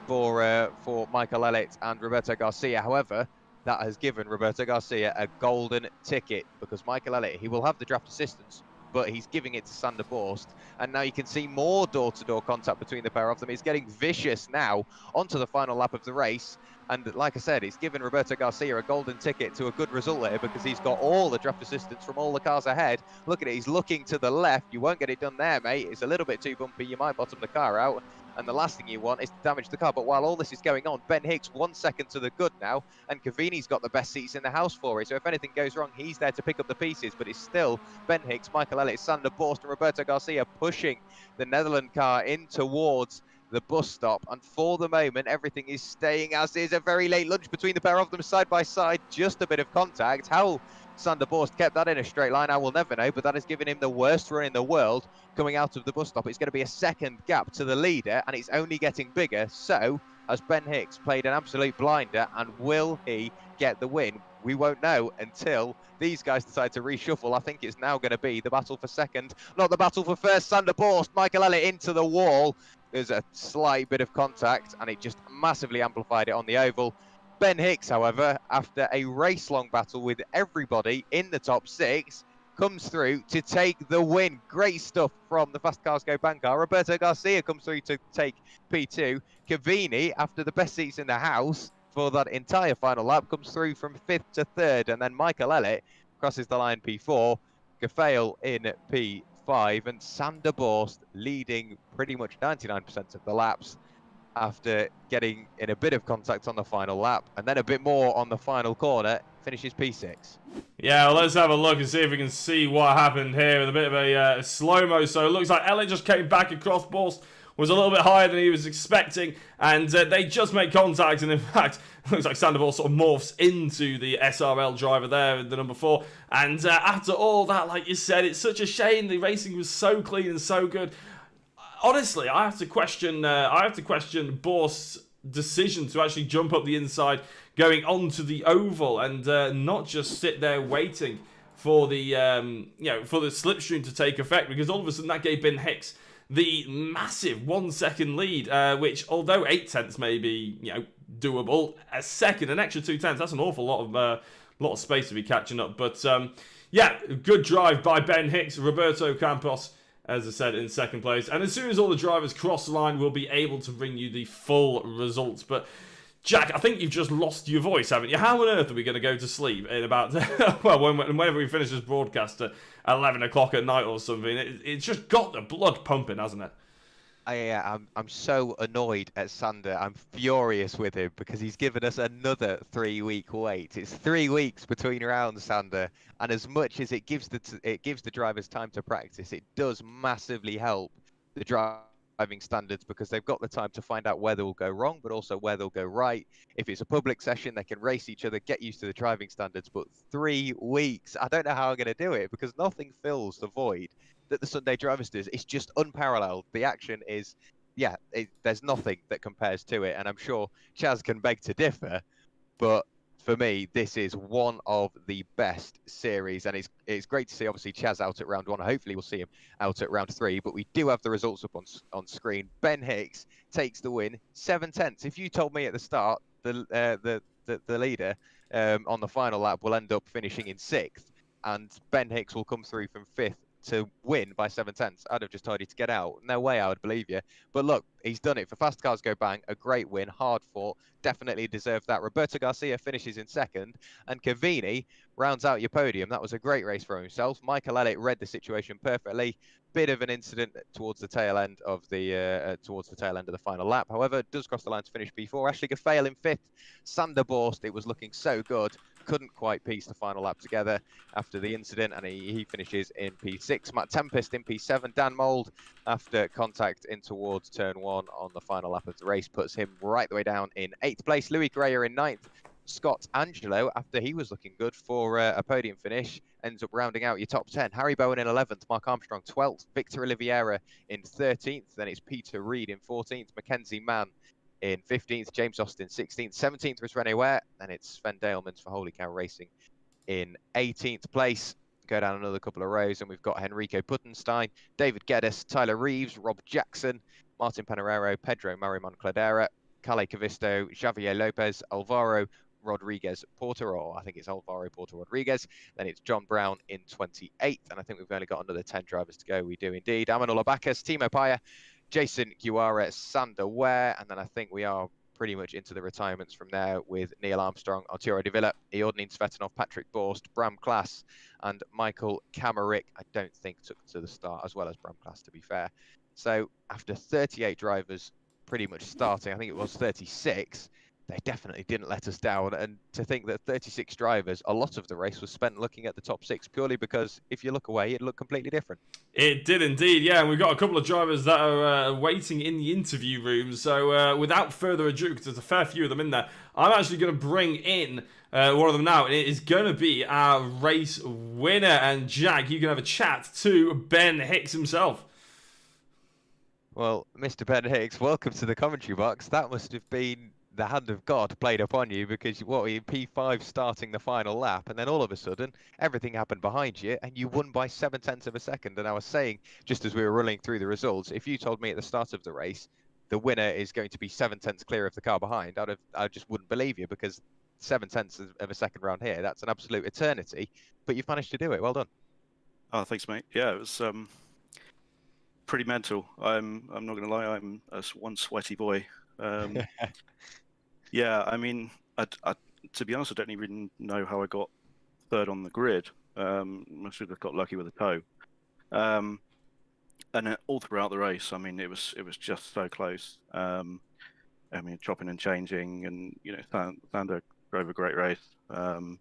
for Michael Elliott and Roberto Garcia. However, that has given Roberto Garcia a golden ticket, because Michael Elliott, he will have the draft assistance, but he's giving it to Sander Borst. And now you can see more door-to-door contact between the pair of them. It's getting vicious now onto the final lap of the race. And like I said, it's given Roberto Garcia a golden ticket to a good result here because he's got all the draft assistance from all the cars ahead. Look at it, he's looking to the left. You won't get it done there, mate. It's a little bit too bumpy. You might bottom the car out. And the last thing you want is to damage the car. But while all this is going on, Ben Hicks 1 second to the good now, and Cavini's got the best seats in the house for it. So if anything goes wrong, he's there to pick up the pieces. But it's still Ben Hicks, Michael Elliott, Sander Borst, and Roberto Garcia pushing the Netherlands car in towards the bus stop. And for the moment, everything is staying as is. A very late lunge between the pair of them side by side. Just a bit of contact. How Sander Borst kept that in a straight line, I will never know, but that has given him the worst run in the world coming out of the bus stop. It's going to be a second gap to the leader, and it's only getting bigger. So, has Ben Hicks played an absolute blinder, and will he get the win? We won't know until these guys decide to reshuffle. I think it's now going to be the battle for second, not the battle for first. Sander Borst, Michael Elliott into the wall. There's a slight bit of contact, and it just massively amplified it on the oval. Ben Hicks, however, after a race-long battle with everybody in the top 6, comes through to take the win. Great stuff from the Fast Cars Go Bang car. Roberto Garcia comes through to take P2. Cavini, after the best seats in the house for that entire final lap, comes through from 5th to 3rd. And then Michael Elliott crosses the line P4. Gafael in P5. And Sander Borst leading pretty much 99% of the laps, after getting in a bit of contact on the final lap and then a bit more on the final corner, finishes P6. Yeah, well, let's have a look and see if we can see what happened here with a bit of a slow-mo. So it looks like Elliott just came back across. Borst was a little bit higher than he was expecting, and they just made contact, and in fact, it looks like Sander Borst sort of morphs into the SRL driver there, the number 4. And after all that, like you said, it's such a shame. The racing was so clean and so good. Honestly, I have to question Borst's decision to actually jump up the inside, going onto the oval, and not just sit there waiting for the for the slipstream to take effect, because all of a sudden that gave Ben Hicks the massive 1 second lead, which, although 8 tenths may be doable, a second, an extra 2 tenths, that's an awful lot of space to be catching up. But yeah, good drive by Ben Hicks. Roberto Campos, as I said, in second place. And as soon as all the drivers cross the line, we'll be able to bring you the full results. But, Jack, I think you've just lost your voice, haven't you? How on earth are we going to go to sleep in about, well, whenever we finish this broadcast at 11 o'clock at night or something? It's just got the blood pumping, hasn't it? I'm so annoyed at Sander. I'm furious with him because he's given us another 3-week wait. It's 3 weeks between rounds, Sander, and as much as it gives the drivers time to practice, it does massively help the driving standards, because they've got the time to find out where they'll go wrong, but also where they'll go right. If it's a public session, they can race each other, get used to the driving standards. But 3 weeks, I don't know how I'm going to do it, because nothing fills the void that the Sunday Drivers does. It's just unparalleled. The action is, there's nothing that compares to it. And I'm sure Chaz can beg to differ, but for me, this is one of the best series, and it's great to see, obviously, Chaz out at round 1. Hopefully we'll see him out at round 3, but we do have the results up on screen. Ben Hicks takes the win, 7 tenths. If you told me at the start the leader on the final lap will end up finishing in 6th, and Ben Hicks will come through from 5th to win by 7 tenths, I'd have just told you to get out. No way I would believe you. But look, he's done it for Fast Cars Go Bang. A great win, hard fought, definitely deserved that. Roberto Garcia finishes in 2nd, and Cavini rounds out your podium. That was a great race for himself. Michael Elliott read the situation perfectly. Bit of an incident towards the tail end of the final lap. However, does cross the line to finish P4. Ashley Gafael in 5th. Sander Borst, it was looking so good, couldn't quite piece the final lap together after the incident, and he finishes in P6. Matt Tempest in P7. Dan Mould, after contact in towards turn 1 on the final lap of the race, puts him right the way down in 8th place. Louis Correa in 9th. Scott Angelo, after he was looking good for a podium finish, ends up rounding out your top 10. Harry Bowen in 11th, Mark Armstrong 12th, Victor Oliveira in 13th, then it's Peter Reid in 14th, Mackenzie Mann in 15th, James Austin 16th, 17th was Rene Ware, and it's Sven Dalemans for Holy Cow Racing in 18th place. Go down another couple of rows, and we've got Henrico Puttenstein, David Geddes, Tyler Reeves, Rob Jackson, Martin Panarero, Pedro Marimon Cladera, Calais Cavisto, Javier Lopez, Alvaro Rodriguez Porter, or I think it's Alvaro Porter Rodriguez. Then it's John Brown in 28th, and I think we've only got another 10 drivers to go. We do indeed. Amanullah Bacchus, Timo Paya, Jason Guare, Sander Ware, and then I think we are pretty much into the retirements from there with Neil Armstrong, Arturo de Villa, Iordin Svetanov, Patrick Borst, Bram Klass, and Michael Kamarick. I don't think took to the start, as well as Bram Klass, to be fair. So after 38 drivers pretty much starting, I think it was 36, they definitely didn't let us down. And to think that 36 drivers, a lot of the race was spent looking at the top 6, purely because if you look away, it looked completely different. It did indeed, yeah. And we've got a couple of drivers that are waiting in the interview room. So without further ado, because there's a fair few of them in there, I'm actually going to bring in one of them now. And it is going to be our race winner. And Jack, you can have a chat to Ben Hicks himself. Well, Mr. Ben Hicks, welcome to the commentary box. That must have been the hand of God played upon you, because what were you, P5 starting the final lap, and then all of a sudden everything happened behind you and you won by 0.7 of a second. And I was saying, just as we were running through the results, if you told me at the start of the race the winner is going to be 0.7 clear of the car behind, I just wouldn't believe you, because 0.7 of a second round here, that's an absolute eternity. But you've managed to do it. Well done. Oh, thanks, mate. Yeah, it was pretty mental. I'm not gonna lie, I'm one sweaty boy. Yeah, I mean, to be honest, I don't even know how I got third on the grid. I should have got lucky with a toe. And all throughout the race, I mean, it was just so close. I mean, chopping and changing, and Sander drove a great race. Dan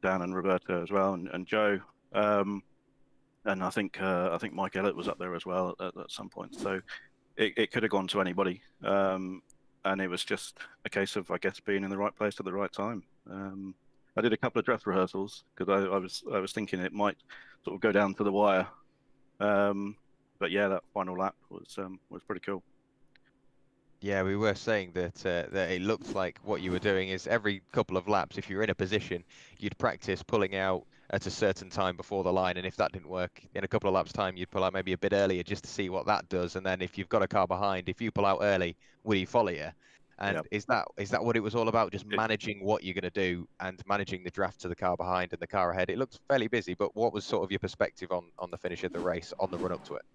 and Roberto as well, and Joe. And I think Mike Ellett was up there as well at some point. So it could have gone to anybody. And it was just a case of, I guess, being in the right place at the right time. I did a couple of dress rehearsals because I was thinking it might sort of go down to the wire. But yeah, that final lap was pretty cool. Yeah, we were saying that it looked like what you were doing is every couple of laps, if you're in a position, you'd practice pulling out at a certain time before the line, and if that didn't work, in a couple of laps' time, you'd pull out maybe a bit earlier just to see what that does. And then if you've got a car behind, if you pull out early, will he follow you? And Yep. is that what it was all about? Just managing what you're going to do and managing the draft to the car behind and the car ahead. It looked fairly busy, but what was sort of your perspective on the finish of the race, on the run up to it?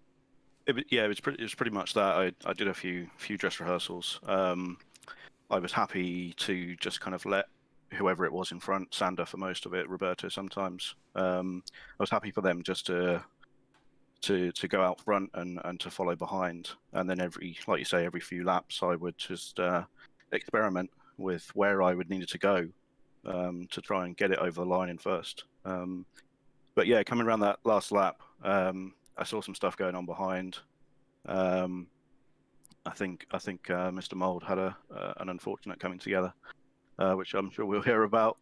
It was pretty much that. I did a few dress rehearsals. I was happy to just kind of let whoever it was in front, Sander for most of it, Roberto sometimes. I was happy for them just to go out front and to follow behind, and then like you say, every few laps I would just experiment with where I would need to go to try and get it over the line in first. But yeah, coming around that last lap, I saw some stuff going on behind. I think Mr. Mould had an unfortunate coming together, which I'm sure we'll hear about.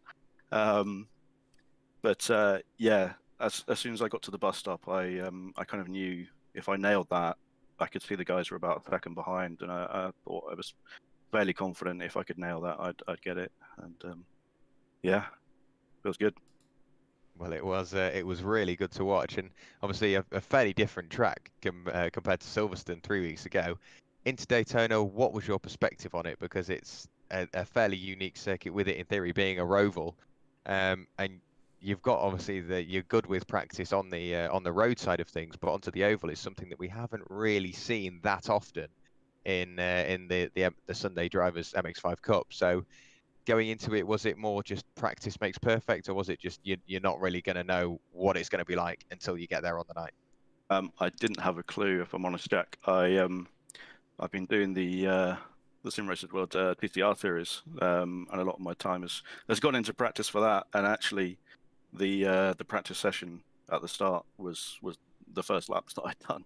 But yeah, as soon as I got to the bus stop, I kind of knew if I nailed that, I could see the guys were about a second behind, and I thought I was fairly confident if I could nail that, I'd get it. And yeah, feels good. Well, it was really good to watch, and obviously a fairly different track compared to Silverstone 3 weeks ago. Into Daytona, what was your perspective on it? Because it's a fairly unique circuit, with it in theory being a roval, and you've got obviously you're good with practice on the road side of things, but onto the oval is something that we haven't really seen that often in the Sunday Drivers MX-5 Cup. So going into it, was it more just practice makes perfect, or was it just you're not really going to know what it's going to be like until you get there on the night? I didn't have a clue, if I'm honest, Jack. I've been doing the Sim Racers World TCR series, and a lot of my time has gone into practice for that. And actually, the practice session at the start was the first laps that I'd done.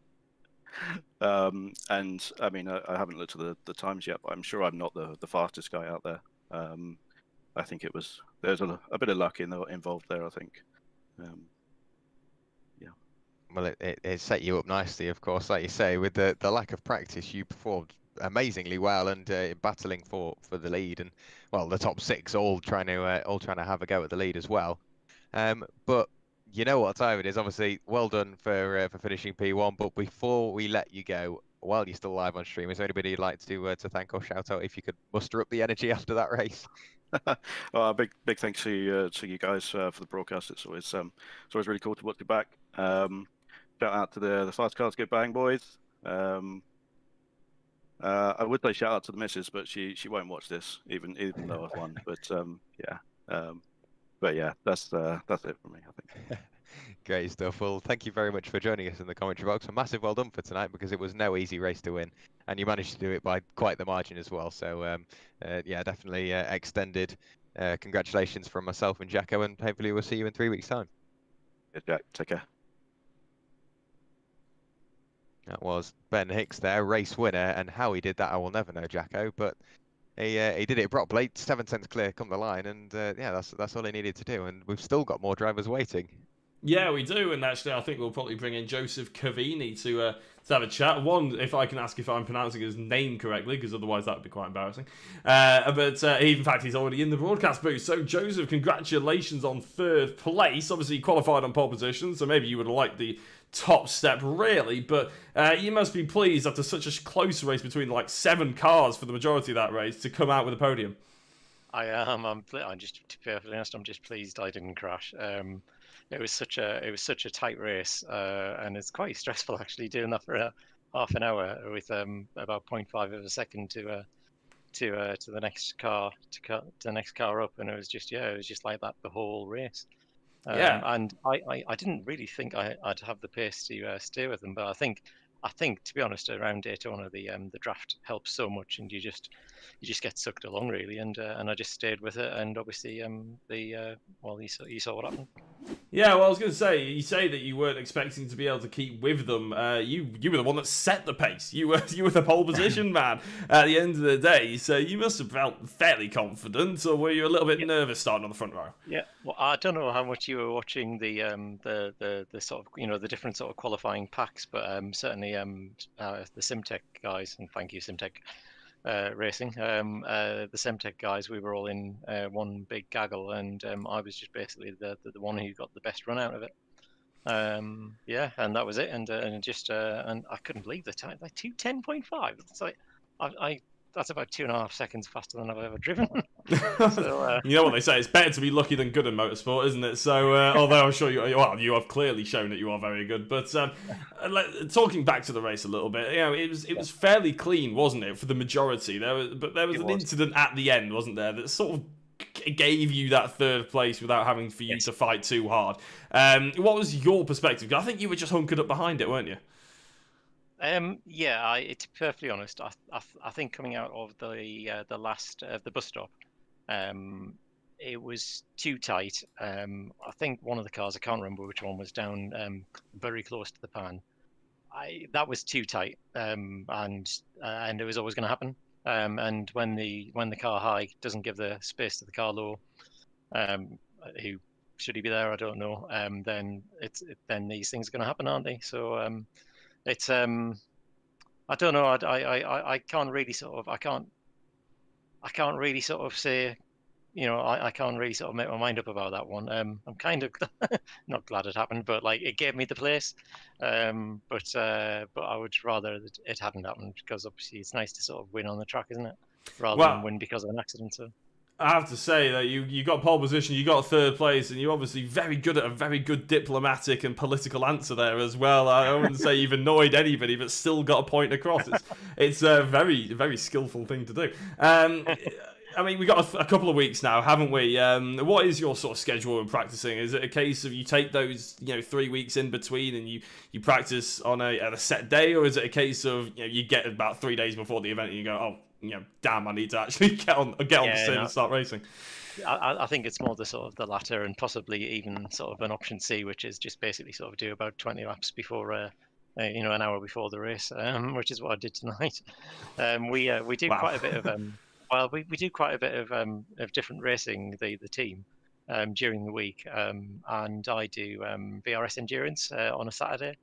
And I mean, I haven't looked at the times yet, but I'm sure I'm not the fastest guy out there. I think there's a bit of luck involved there, I think. Yeah. Well, it set you up nicely, of course, like you say, with the lack of practice. You performed amazingly well, and battling for the lead, and well, the top 6 all trying to have a go at the lead as well. But you know what time it is. Obviously, well done for finishing P1. But before we let you go, while you're still live on stream, is there anybody you'd like to thank or shout out if you could muster up the energy after that race? Well, big thanks to you guys for the broadcast. It's always really cool to watch you back. Shout out to the fast cars get bang boys. I would say shout out to the missus, but she won't watch this even though I've won. But yeah, that's it for me, I think. Great stuff. Well, thank you very much for joining us in the commentary box. A massive well done for tonight, because it was no easy race to win, and you managed to do it by quite the margin as well. So yeah, definitely extended congratulations from myself and Jacko, and hopefully we'll see you in 3 weeks' time. Yeah, Jack, take care. That was Ben Hicks there, race winner, and how he did that I will never know, Jacko, but he did it properly, 7 tenths clear come the line, and yeah, that's all he needed to do, and we've still got more drivers waiting. Yeah, we do, and actually, I think we'll probably bring in Joseph Cavini to have a chat. One, if I can ask if I'm pronouncing his name correctly, because otherwise that would be quite embarrassing. But in fact, he's already in the broadcast booth. So, Joseph, congratulations on 3rd place. Obviously, you qualified on pole position, so maybe you would have liked the top step, really. But you must be pleased after such a close race between like 7 cars for the majority of that race to come out with a podium. I am. I'm just, to be perfectly honest, I'm just pleased I didn't crash. It was such a tight race, and it's quite stressful actually doing that for half an hour with about 0.5 of a second to the next car to the next car up, and it was just like that the whole race. And I didn't really think I'd have the pace to stay with them, but I think to be honest, around Daytona the draft helps so much, and you just get sucked along really, and I just stayed with it, and obviously you saw what happened. Yeah, well, I was going to say, you say that you weren't expecting to be able to keep with them. You were the one that set the pace. You were the pole position man at the end of the day. So you must have felt fairly confident, or were you a little bit nervous starting on the front row? Yeah, well, I don't know how much you were watching the sort of the different sort of qualifying packs, but certainly the Simtech guys, and thank you Simtech Racing, the Semtech guys, we were all in one big gaggle, and I was just basically the one who got the best run out of it. Yeah, and that was it, and I couldn't believe the time, like 2:10.5. It's like that's about 2.5 seconds faster than I've ever driven. So, you know what they say, it's better to be lucky than good in motorsport, isn't it? So, although I'm sure you have clearly shown that you are very good. But talking back to the race a little bit, it was fairly clean, wasn't it, for the majority? There was an incident at the end, wasn't there, that sort of gave you that 3rd place without having for you to fight too hard. What was your perspective? I think you were just hunkered up behind it, weren't you? Yeah, to be perfectly honest, I think coming out of the last the bus stop, it was too tight. I think one of the cars, I can't remember which one, was down very close to the pan. That was too tight, and it was always going to happen. And when the car high doesn't give the space to the car low, who should he be there? I don't know. Then these things are going to happen, aren't they? So. It's I don't know. I can't really sort of I can't really sort of say, I can't really sort of make my mind up about that one. I'm kind of not glad it happened, but like it gave me the place. But I would rather that it hadn't happened, because obviously it's nice to sort of win on the track, isn't it? Rather than win because of an accident. So. I have to say that you got pole position, you got 3rd place, and you're obviously very good at a very good diplomatic and political answer there as well. I wouldn't say you've annoyed anybody, but still got a point across. It's a very, very skillful thing to do. I mean, we've got a couple of weeks now, haven't we? What is your sort of schedule in practicing? Is it a case of you take those 3 weeks in between and you practice on a set day, or is it a case of you get about 3 days before the event and you go, oh, damn, I need to actually get on the sim and start racing? I think it's more the sort of the latter, and possibly even sort of an option C, which is just basically sort of do about 20 laps before an hour before the race, which is what I did tonight. We do quite a bit of we do quite a bit of different racing, the team, during the week, and I do VRS endurance on a Saturday.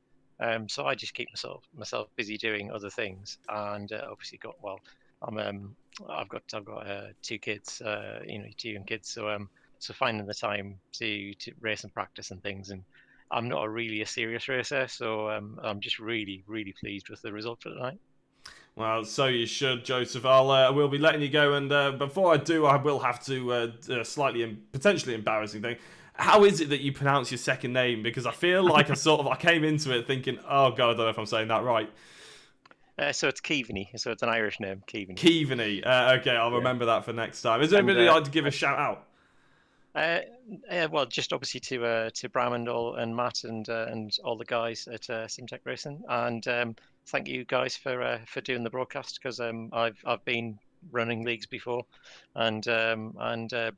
So I just keep myself busy doing other things, and obviously I've got 2 kids, 2 young kids, so finding the time to race and practice and things, and I'm not really a serious racer, so I'm just really, really pleased with the result for tonight. Well, so you should, Joseph. We'll be letting you go, and before I do, I will have to slightly potentially embarrassing thing. How is it that you pronounce your second name? Because I feel like I came into it thinking, oh god, I don't know if I'm saying that right. So it's Keaveney, so it's an Irish name, Keaveney. Keaveney. Okay, I'll remember that for next time. Is there anybody you'd like to give a shout out? Well, just obviously to Bram and Matt and all the guys at Simtech Racing, and thank you guys for doing the broadcast, because I've been running leagues before, and the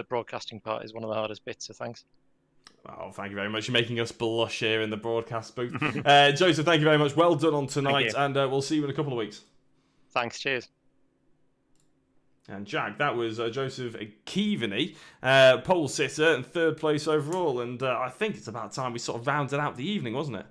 broadcasting part is one of the hardest bits. So thanks. Oh, thank you very much. You're making us blush here in the broadcast booth. Joseph, thank you very much. Well done on tonight, and we'll see you in a couple of weeks. Thanks. Cheers. And Jack, that was Joseph Keaveney, pole sitter and third place overall. And I think it's about time we sort of rounded out the evening, wasn't it?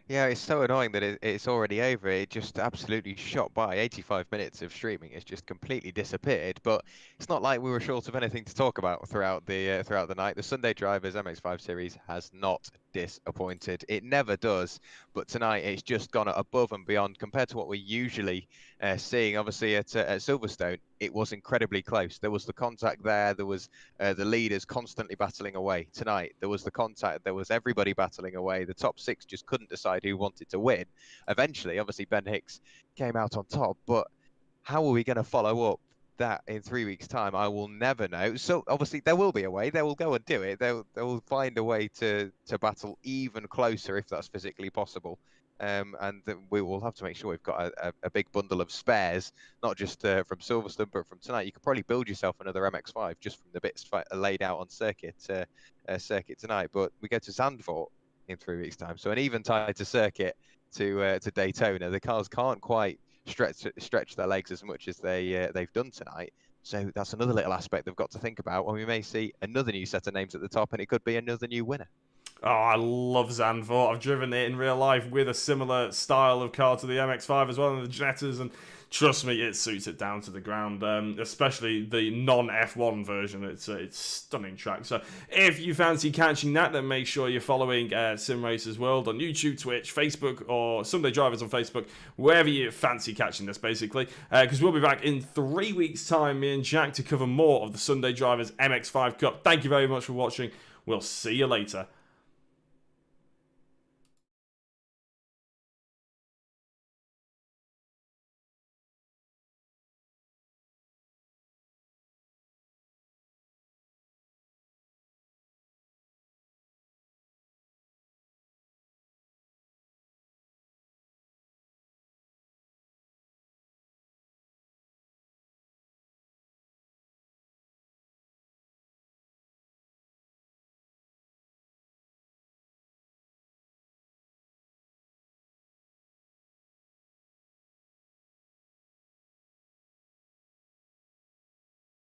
Yeah, it's so annoying that it's already over. It just absolutely shot by. 85 minutes of streaming has just completely disappeared. But it's not like we were short of anything to talk about throughout the night. The Sunday Drivers MX-5 series has not disappointed. It never does. But tonight it's just gone above and beyond compared to what we're usually seeing. Obviously at Silverstone, it was incredibly close. There was the contact there. There was the leaders constantly battling away. Tonight there was the contact. There was everybody battling away. The top six just couldn't decide who wanted to win. Eventually, obviously, Ben Hicks came out on top, but how are we going to follow up that in 3 weeks' time? I will never know. So obviously, there will be a way. They will go and do it. They will find a way to battle even closer if that's physically possible. And we will have to make sure we've got a big bundle of spares, not just from Silverstone, but from tonight. You could probably build yourself another MX-5 just from the bits laid out on circuit tonight. But we go to Zandvoort in 3 weeks' time, so an even tighter circuit to Daytona. The cars can't quite stretch their legs as much as they've done tonight. So that's another little aspect they've got to think about when we may see another new set of names at the top, and it could be another new winner. Oh, I love Zandvoort. I've driven it in real life with a similar style of car to the MX-5 as well, and the Jettas, and trust me, it suits it down to the ground, especially the non-F1 version. It's a stunning track. So if you fancy catching that, then make sure you're following Sim Racers World on YouTube, Twitch, Facebook, or Sunday Drivers on Facebook, wherever you fancy catching this, basically. Because we'll be back in 3 weeks' time, me and Jack, to cover more of the Sunday Drivers MX-5 Cup. Thank you very much for watching. We'll see you later.